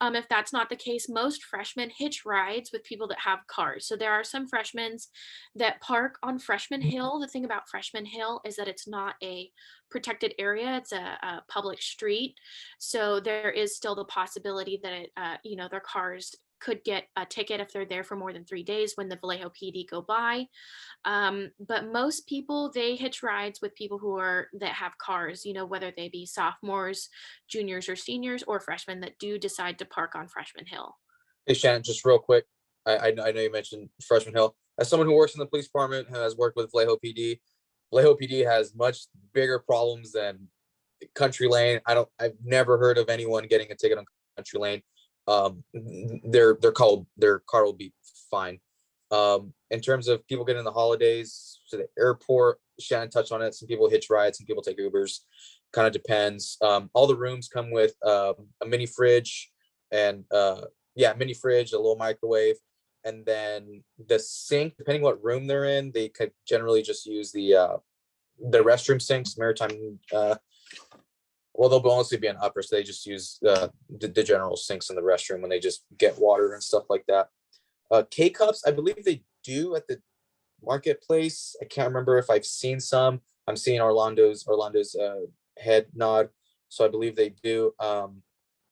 [SPEAKER 2] If that's not the case, most freshmen hitch rides with people that have cars. So there are some freshmen that park on Freshman Hill. The thing about Freshman Hill is that it's not a protected area. It's a public street. So there is still the possibility that their cars could get a ticket if they're there for more than 3 days when the Vallejo PD go by. But most people, they hitch rides with people that have cars, whether they be sophomores, juniors, or seniors, or freshmen that do decide to park on Freshman Hill.
[SPEAKER 4] Hey, Shannon, just real quick. I know you mentioned Freshman Hill. As someone who works in the police department and has worked with Vallejo PD has much bigger problems than Country Lane. I've never heard of anyone getting a ticket on Country Lane. Their car will be fine. In terms of people getting the holidays to the airport, Shannon touched on it. Some people hitch rides, some people take Ubers. Kind of depends. All the rooms come with a mini fridge and mini fridge, a little microwave, and then the sink. Depending what room they're in, they could generally just use the restroom sinks. Maritime. Well, they'll mostly be an upper, so they just use the general sinks in the restroom when they just get water and stuff like that. K-cups, I believe they do at the marketplace. I can't remember if I've seen some. I'm seeing Orlando's head nod, so I believe they do.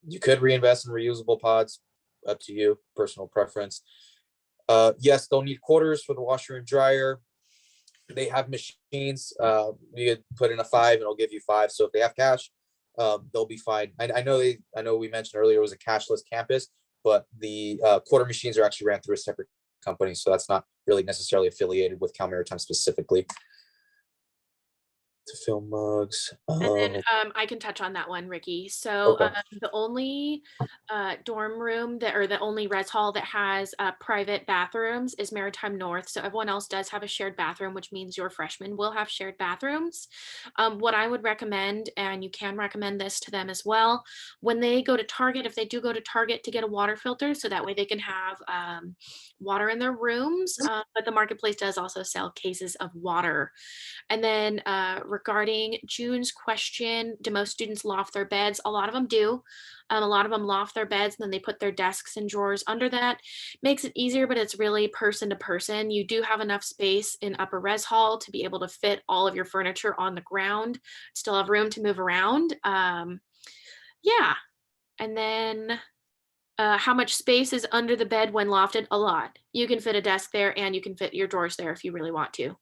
[SPEAKER 4] You could reinvest in reusable pods, up to you, personal preference. Yes, they'll need quarters for the washer and dryer. They have machines. You could put in a 5 and it'll give you 5. So if they have cash, they'll be fine. I know we mentioned earlier it was a cashless campus, but the quarter machines are actually ran through a separate company, so that's not really necessarily affiliated with Cal Maritime specifically. To fill mugs.
[SPEAKER 2] And then I can touch on that one, Ricky. So
[SPEAKER 4] Okay.
[SPEAKER 2] the only dorm room the only res hall that has private bathrooms is Maritime North. So everyone else does have a shared bathroom, which means your freshmen will have shared bathrooms. What I would recommend, and you can recommend this to them as well, when they go to Target, if they do go to Target, to get a water filter, so that way they can have water in their rooms. But the marketplace does also sell cases of water. And then regarding June's question, do most students loft their beds? A lot of them do. A lot of them loft their beds and then they put their desks and drawers under that. Makes it easier, but it's really person to person. You do have enough space in upper res hall to be able to fit all of your furniture on the ground, still have room to move around. Yeah. And then how much space is under the bed when lofted? A lot. You can fit a desk there and you can fit your drawers there if you really want to.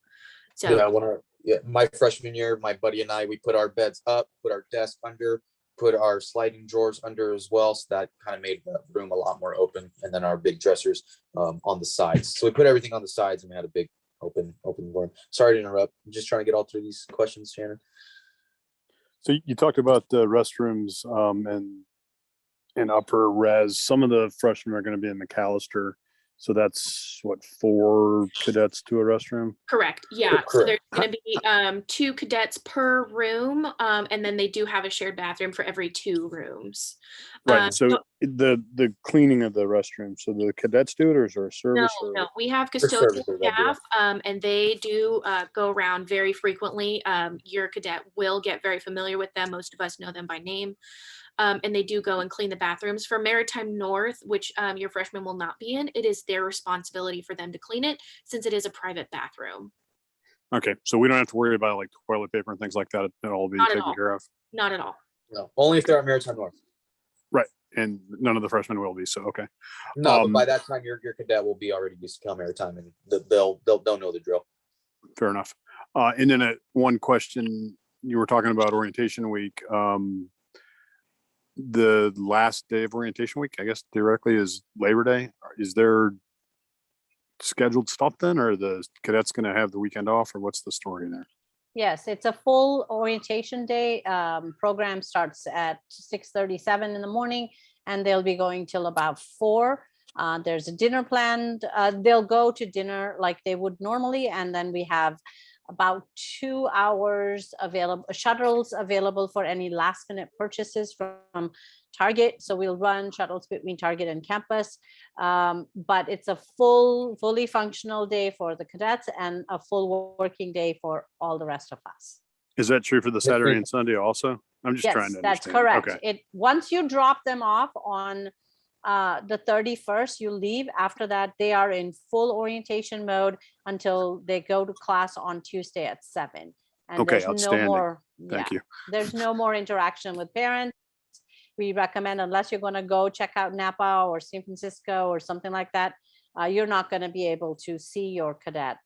[SPEAKER 2] So
[SPEAKER 4] my freshman year, my buddy and I, we put our beds up, put our desk under, put our sliding drawers under as well. So that kind of made the room a lot more open. And then our big dressers on the sides. So we put everything on the sides and we had a big open room. Sorry to interrupt. I'm just trying to get all through these questions, Shannon.
[SPEAKER 8] So you talked about the restrooms and upper res. Some of the freshmen are going to be in McAllister. So that's what, 4 cadets to a restroom?
[SPEAKER 2] Correct. Yeah.
[SPEAKER 4] Correct.
[SPEAKER 2] So there's going to be 2 cadets per room. And then they do have a shared bathroom for every 2 rooms.
[SPEAKER 8] Right. So the cleaning of the restroom. So the cadets do it, or is there a service?
[SPEAKER 2] No, we have
[SPEAKER 4] services
[SPEAKER 2] custodial
[SPEAKER 4] that do
[SPEAKER 2] staff and they do go around very frequently. Your cadet will get very familiar with them. Most of us know them by name. And they do go and clean the bathrooms. For Maritime North, which your freshmen will not be in, it is their responsibility for them to clean it since it is a private bathroom.
[SPEAKER 8] Okay, so we don't have to worry about like toilet paper and things like that. It'll all be taken care of.
[SPEAKER 2] Not at all.
[SPEAKER 4] No, only if they're at Maritime North.
[SPEAKER 8] Right, and none of the freshmen will be. So okay.
[SPEAKER 4] No, but by that time your cadet will be already used to Cal Maritime, and they'll know the drill.
[SPEAKER 8] Fair enough. And then one question, you were talking about orientation week. The last day of orientation week, I guess theoretically, is Labor Day. Is there scheduled stuff then, or are the cadets going to have the weekend off, or what's the story there?
[SPEAKER 1] Yes, it's a full orientation day. Program starts at 6:37 in the morning and they'll be going till about 4. There's a dinner planned. They'll go to dinner like they would normally, and then we have about 2 hours available, shuttles available for any last minute purchases from Target. So we'll run shuttles between Target and campus. But it's a fully functional day for the cadets and a full working day for all the rest of us.
[SPEAKER 8] Is that true for the Saturday and Sunday also? I'm just trying to understand.
[SPEAKER 1] That's correct.
[SPEAKER 8] Okay.
[SPEAKER 1] Once you drop them off on the 31st, you leave. After that, they are in full orientation mode until they go to class on Tuesday at 7. And
[SPEAKER 8] Okay,
[SPEAKER 1] there's
[SPEAKER 8] outstanding.
[SPEAKER 1] no more.
[SPEAKER 8] Thank you.
[SPEAKER 1] There's no more interaction with parents. we recommend, unless you're going to go check out Napa or San Francisco or something like that, you're not going to be able to see your cadet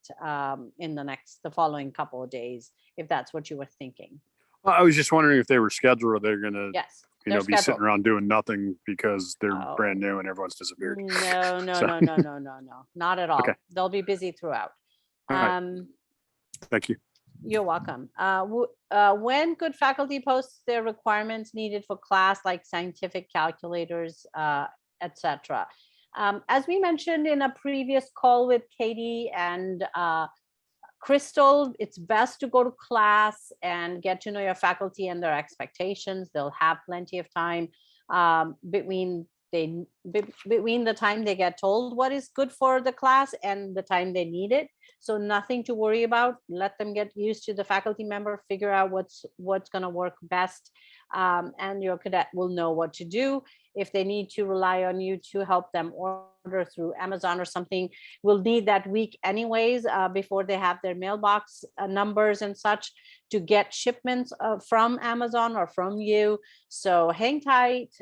[SPEAKER 1] in the following couple of days, if that's what you were thinking.
[SPEAKER 8] I was just wondering if they were scheduled or they're gonna,
[SPEAKER 1] Yes.
[SPEAKER 8] be
[SPEAKER 1] they're
[SPEAKER 8] sitting
[SPEAKER 1] scheduled.
[SPEAKER 8] around doing nothing because they're
[SPEAKER 1] Oh.
[SPEAKER 8] brand new and everyone's disappeared.
[SPEAKER 1] No,
[SPEAKER 8] So-
[SPEAKER 1] no, not at all.
[SPEAKER 8] Okay.
[SPEAKER 1] They'll be busy throughout.
[SPEAKER 8] All right.
[SPEAKER 1] Um,
[SPEAKER 8] Thank you.
[SPEAKER 1] You're welcome. When could faculty post their requirements needed for class, like scientific calculators, etc.? As we mentioned in a previous call with Katie and Crystal, it's best to go to class and get to know your faculty and their expectations. They'll have plenty of time between the time they get told what is good for the class and the time they need it. So nothing to worry about. Let them get used to the faculty member, figure out what's going to work best, and your cadet will know what to do. If they need to rely on you to help them order through Amazon or something, we'll need that week anyways, before they have their mailbox numbers and such to get shipments from Amazon or from you. So hang tight,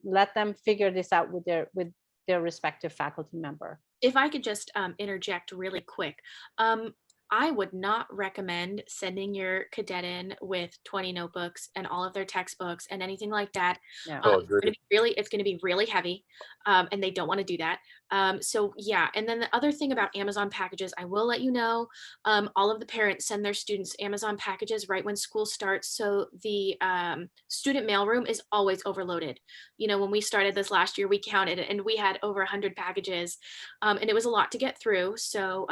[SPEAKER 1] let them figure this out with their respective faculty member.
[SPEAKER 2] If I could just interject really quick. I would not recommend sending your cadet in with 20 notebooks and all of their textbooks and anything like that.
[SPEAKER 1] No.
[SPEAKER 4] Oh,
[SPEAKER 2] It's going to be really heavy, and they don't want to do that. So yeah, and then the other thing about Amazon packages, I will let you know, all of the parents send their students Amazon packages right when school starts. So the student mailroom is always overloaded. You know, when we started this last year, we counted and we had over 100 packages, and it was a lot to get through. So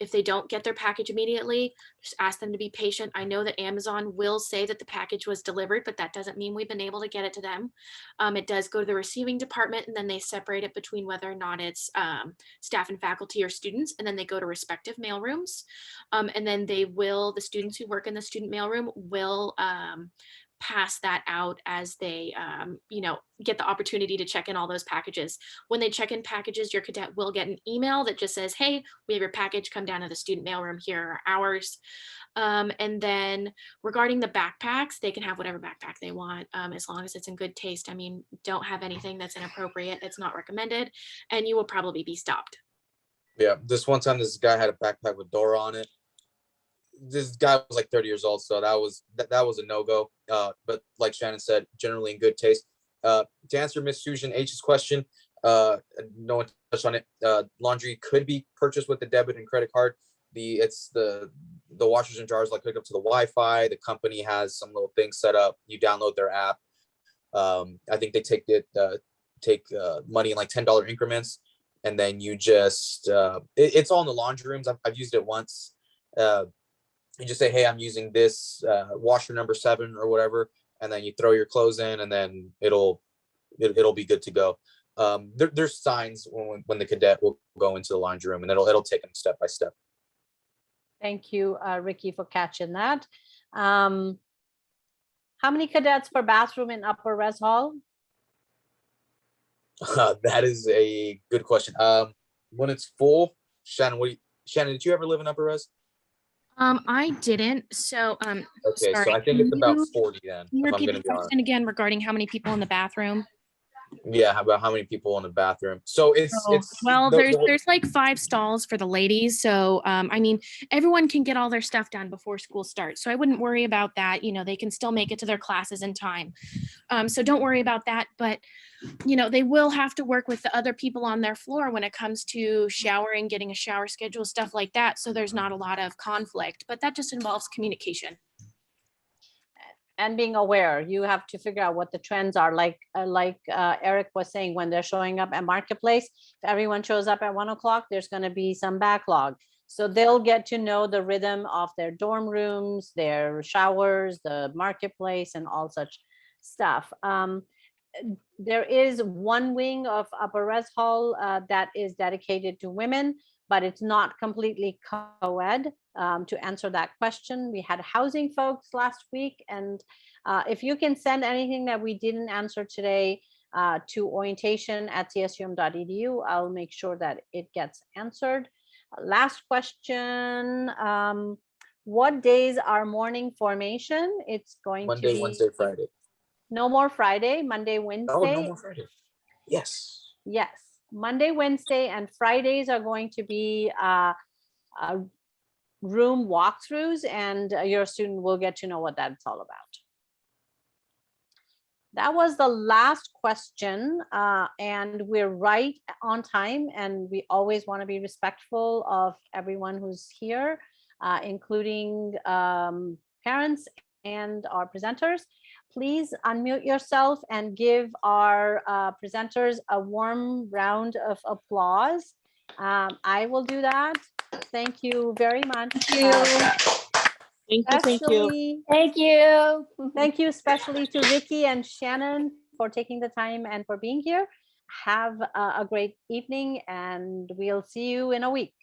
[SPEAKER 2] if they don't get their package immediately, just ask them to be patient. I know that Amazon will say that the package was delivered, but that doesn't mean we've been able to get it to them. It does go to the receiving department, and then they separate it between whether or not it's staff and faculty or students, and then they go to respective mailrooms. And then the students who work in the student mailroom will pass that out as they get the opportunity to check in all those packages. When they check in packages, your cadet will get an email that just says, hey, we have your package, come down to the student mailroom, here are hours. And then regarding the backpacks, they can have whatever backpack they want, as long as it's in good taste. I mean, don't have anything that's inappropriate. It's not recommended, and you will probably be stopped.
[SPEAKER 4] Yeah, this one time this guy had a backpack with Dora on it. This guy was like 30 years old, so that was a no-go. But like Shannon said, generally in good taste. To answer Miss Susan H's question, no one touched on it. Laundry could be purchased with the debit and credit card. It's the washers and jars like hook up to the Wi-Fi. The company has some little things set up. You download their app. I think they take money in like $10 increments, and then you just it's all in the laundry rooms. I've used it once. You just say, hey, I'm using this washer number 7 or whatever, and then you throw your clothes in, and then it'll be good to go. There's signs when the cadet will go into the laundry room, and it'll take them step by step.
[SPEAKER 1] Thank you, Ricky, for catching that. How many cadets per bathroom in upper res hall?
[SPEAKER 4] That is a good question. When it's full, Shannon, did you ever live in upper res?
[SPEAKER 2] I didn't. So
[SPEAKER 4] Okay,
[SPEAKER 2] sorry,
[SPEAKER 4] so I think it's
[SPEAKER 2] can
[SPEAKER 4] about
[SPEAKER 2] you
[SPEAKER 4] 40 then.
[SPEAKER 2] Can you
[SPEAKER 4] If I'm
[SPEAKER 2] repeat
[SPEAKER 4] gonna
[SPEAKER 2] the
[SPEAKER 4] be honest.
[SPEAKER 2] question again regarding how many people in the bathroom?
[SPEAKER 4] Yeah, about how many people in the bathroom? So it's
[SPEAKER 2] Well,
[SPEAKER 4] the-
[SPEAKER 2] there's like 5 stalls for the ladies. So I mean, everyone can get all their stuff done before school starts. So I wouldn't worry about that. You know, they can still make it to their classes in time. So don't worry about that. But you know, they will have to work with the other people on their floor when it comes to showering, getting a shower schedule, stuff like that. So there's not a lot of conflict, but that just involves communication.
[SPEAKER 1] And being aware, you have to figure out what the trends are. Like Eric was saying, when they're showing up at Marketplace, if everyone shows up at 1 o'clock, there's going to be some backlog. So they'll get to know the rhythm of their dorm rooms, their showers, the Marketplace, and all such stuff. There is one wing of Upper Res Hall that is dedicated to women, but it's not completely co-ed. To answer that question, we had housing folks last week, and if you can send anything that we didn't answer today to orientation@csum.edu, I'll make sure that it gets answered. Last question, what days are morning formation? It's going
[SPEAKER 4] Monday,
[SPEAKER 1] to be
[SPEAKER 4] Wednesday, Friday.
[SPEAKER 1] No more Friday, Monday,
[SPEAKER 4] Oh, no
[SPEAKER 1] Wednesday.
[SPEAKER 4] more Friday. Yes.
[SPEAKER 1] Yes, Monday, Wednesday, and Fridays are going to be room walkthroughs, and your student will get to know what that's all about. That was the last question, and we're right on time, and we always want to be respectful of everyone who's here, including parents and our presenters. Please unmute yourself and give our presenters a warm round of applause. I will do that. Thank you very much.
[SPEAKER 9] Thank you.
[SPEAKER 1] Thank you. Thank you especially to Ricky and Shannon for taking the time and for being here. Have a great evening, and we'll see you in a week.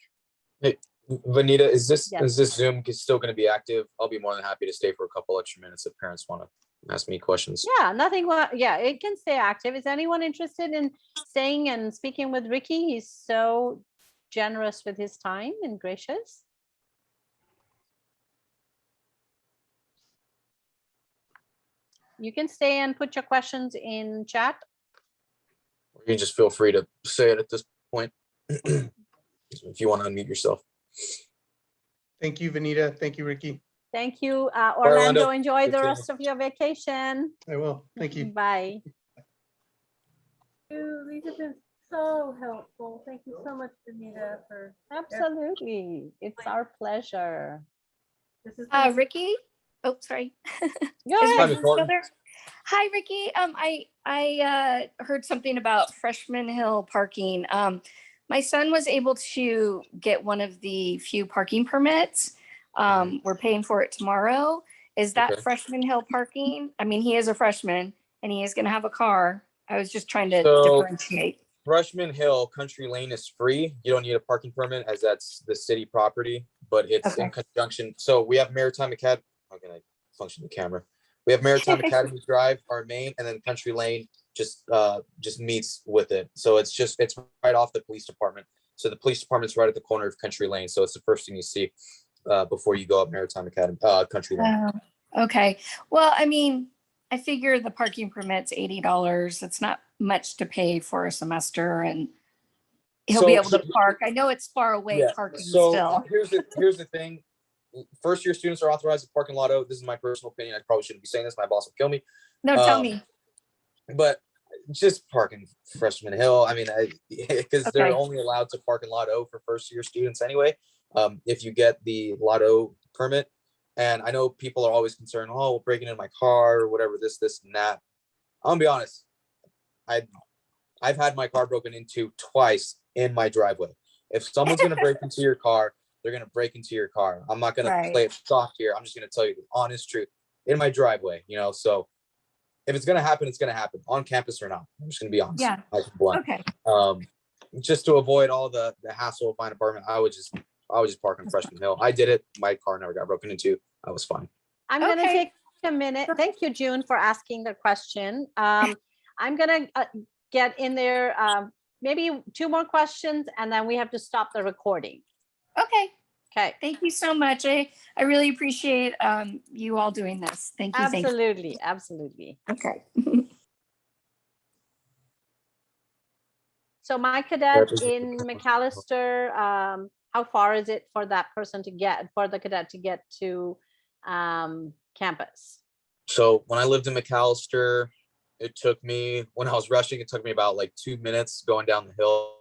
[SPEAKER 4] Hey, Vanita, is this
[SPEAKER 1] Yes.
[SPEAKER 4] Zoom still going to be active? I'll be more than happy to stay for a couple extra minutes if parents want to ask me questions.
[SPEAKER 1] Yeah, nothing. Yeah, it can stay active. Is anyone interested in staying and speaking with Ricky? He's so generous with his time and gracious. You can stay and put your questions in chat.
[SPEAKER 4] You can just feel free to say it at this point if you want to unmute yourself.
[SPEAKER 6] Thank you, Vanita. Thank you, Ricky.
[SPEAKER 1] Thank you,
[SPEAKER 4] Orlando.
[SPEAKER 1] Orlando. Enjoy
[SPEAKER 4] Good
[SPEAKER 1] the
[SPEAKER 4] seeing
[SPEAKER 1] rest of your vacation.
[SPEAKER 6] I will. Thank you.
[SPEAKER 1] Bye.
[SPEAKER 9] These have been so helpful. Thank you so much, Anita, for
[SPEAKER 1] Absolutely. It's our pleasure.
[SPEAKER 9] this is
[SPEAKER 10] Ricky. Oh, sorry.
[SPEAKER 1] Go
[SPEAKER 10] Is
[SPEAKER 1] ahead.
[SPEAKER 10] Ricky still there? Hi, Ricky. I heard something about Freshman Hill parking. My son was able to get one of the few parking permits. We're paying for it tomorrow. Is that
[SPEAKER 4] Okay.
[SPEAKER 10] Freshman Hill parking? I mean, he is a freshman and he is going to have a car. I was just trying to
[SPEAKER 4] So-
[SPEAKER 10] differentiate.
[SPEAKER 4] Freshman Hill Country Lane is free. You don't need a parking permit as that's the city property, but it's in conjunction. So we have Maritime Academy. How can I function the camera? We have Maritime Academy Drive, our main, and then Country Lane just meets with it. So it's right off the police department. So the police department's right at the corner of Country Lane. So it's the first thing you see before you go up Maritime Academy, Country Lane.
[SPEAKER 10] Okay. Well, I mean, I figure the parking permit's $80. It's not much to pay for a semester, and he'll be able to park. I know it's far away parking
[SPEAKER 4] So
[SPEAKER 10] still.
[SPEAKER 4] here's the thing. First year students are authorized to park in Lot O. This is my personal opinion. I probably shouldn't be saying this. My boss will kill me.
[SPEAKER 10] No, tell me.
[SPEAKER 4] But just parking Freshman Hill. I mean, because they're
[SPEAKER 10] Okay.
[SPEAKER 4] only allowed to park in Lot O for first year students anyway. If you get the Lot O permit, and I know people are always concerned, oh, breaking in my car or whatever, this and that. I'm gonna be honest. I've had my car broken into twice in my driveway. If someone's gonna break into your car, they're gonna break into your car. I'm not gonna play it soft here. I'm just gonna tell you the honest truth in my driveway. So if it's gonna happen, it's gonna happen on campus or not. I'm just gonna be honest.
[SPEAKER 10] Yeah. Okay.
[SPEAKER 4] Just to avoid all the hassle of buying an apartment, I would just park on Freshman Hill. I did it. My car never got broken into. I was fine.
[SPEAKER 1] I'm going to take a minute. Thank you, June, for asking the question. I'm going to get in there, maybe 2 more questions, and then we have to stop the recording.
[SPEAKER 10] Okay.
[SPEAKER 1] Okay.
[SPEAKER 10] Thank you so much. I really appreciate you all doing this. Thank you.
[SPEAKER 1] Absolutely. Absolutely.
[SPEAKER 10] Okay.
[SPEAKER 1] So my cadet in McAllister, how far is it for the cadet to get to campus?
[SPEAKER 4] So when I lived in McAllister, it took me, when I was rushing, it took me about like 2 minutes going down the hill.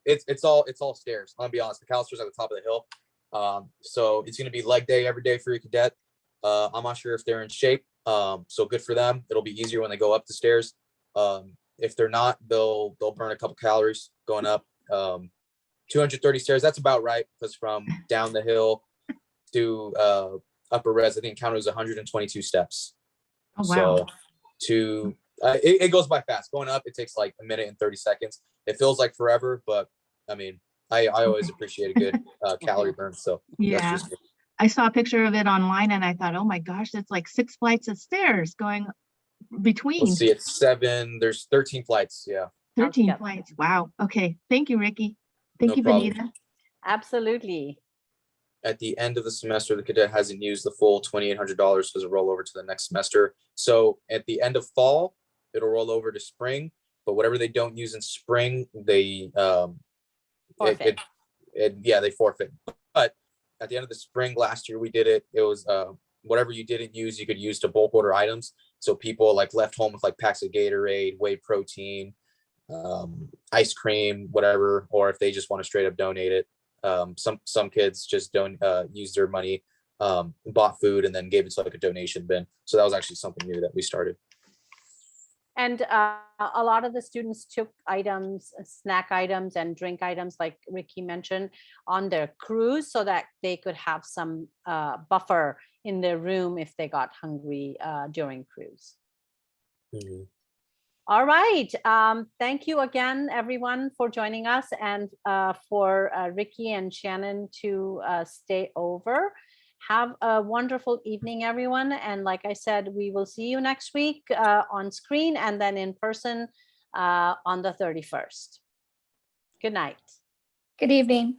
[SPEAKER 4] It's all stairs. I'm gonna be honest, McAllister's at the top of the hill. So it's gonna be leg day every day for your cadet. I'm not sure if they're in shape. So good for them. It'll be easier when they go up the stairs. If they're not, they'll burn a couple calories going up. 230 stairs, that's about right, because from down the hill to upper res, I think counted was 122 steps.
[SPEAKER 9] Oh, wow.
[SPEAKER 4] So it goes by fast. Going up, it takes like 1 minute and 30 seconds. It feels like forever, but I mean, I always appreciate a good calorie burn. So
[SPEAKER 9] Yeah.
[SPEAKER 4] that's just me.
[SPEAKER 9] I saw a picture of it online and I thought, oh my gosh, that's like 6 flights of stairs going between.
[SPEAKER 4] Let's see, it's 7. There's 13 flights. Yeah.
[SPEAKER 9] 13
[SPEAKER 1] Yep.
[SPEAKER 9] flights. Wow. Okay. Thank you, Ricky. Thank
[SPEAKER 4] No
[SPEAKER 9] you,
[SPEAKER 4] problem.
[SPEAKER 9] Vanita.
[SPEAKER 1] Absolutely.
[SPEAKER 4] at the end of the semester, the cadet hasn't used the full $2,800 because it roll over to the next semester. So at the end of fall, it'll roll over to spring, but whatever they don't use in spring, they
[SPEAKER 1] Forfeit.
[SPEAKER 4] they forfeit. But at the end of the spring last year, we did it. It was whatever you didn't use, you could use to bulk order items. So people like left home with like packs of Gatorade, whey protein, ice cream, whatever, or if they just want to straight up donate it. Some kids just don't use their money, bought food and then gave it to like a donation bin. So that was actually something new that we started.
[SPEAKER 1] And a lot of the students took items, snack items and drink items, like Ricky mentioned, on their cruise so that they could have some buffer in their room if they got hungry during cruise.
[SPEAKER 4] Mm-hmm.
[SPEAKER 1] All right. Thank you again, everyone, for joining us, and for Ricky and Shannon to stay over. Have a wonderful evening, everyone. And like I said, we will see you next week on screen and then in person on the 31st. Good night.
[SPEAKER 10] Good evening.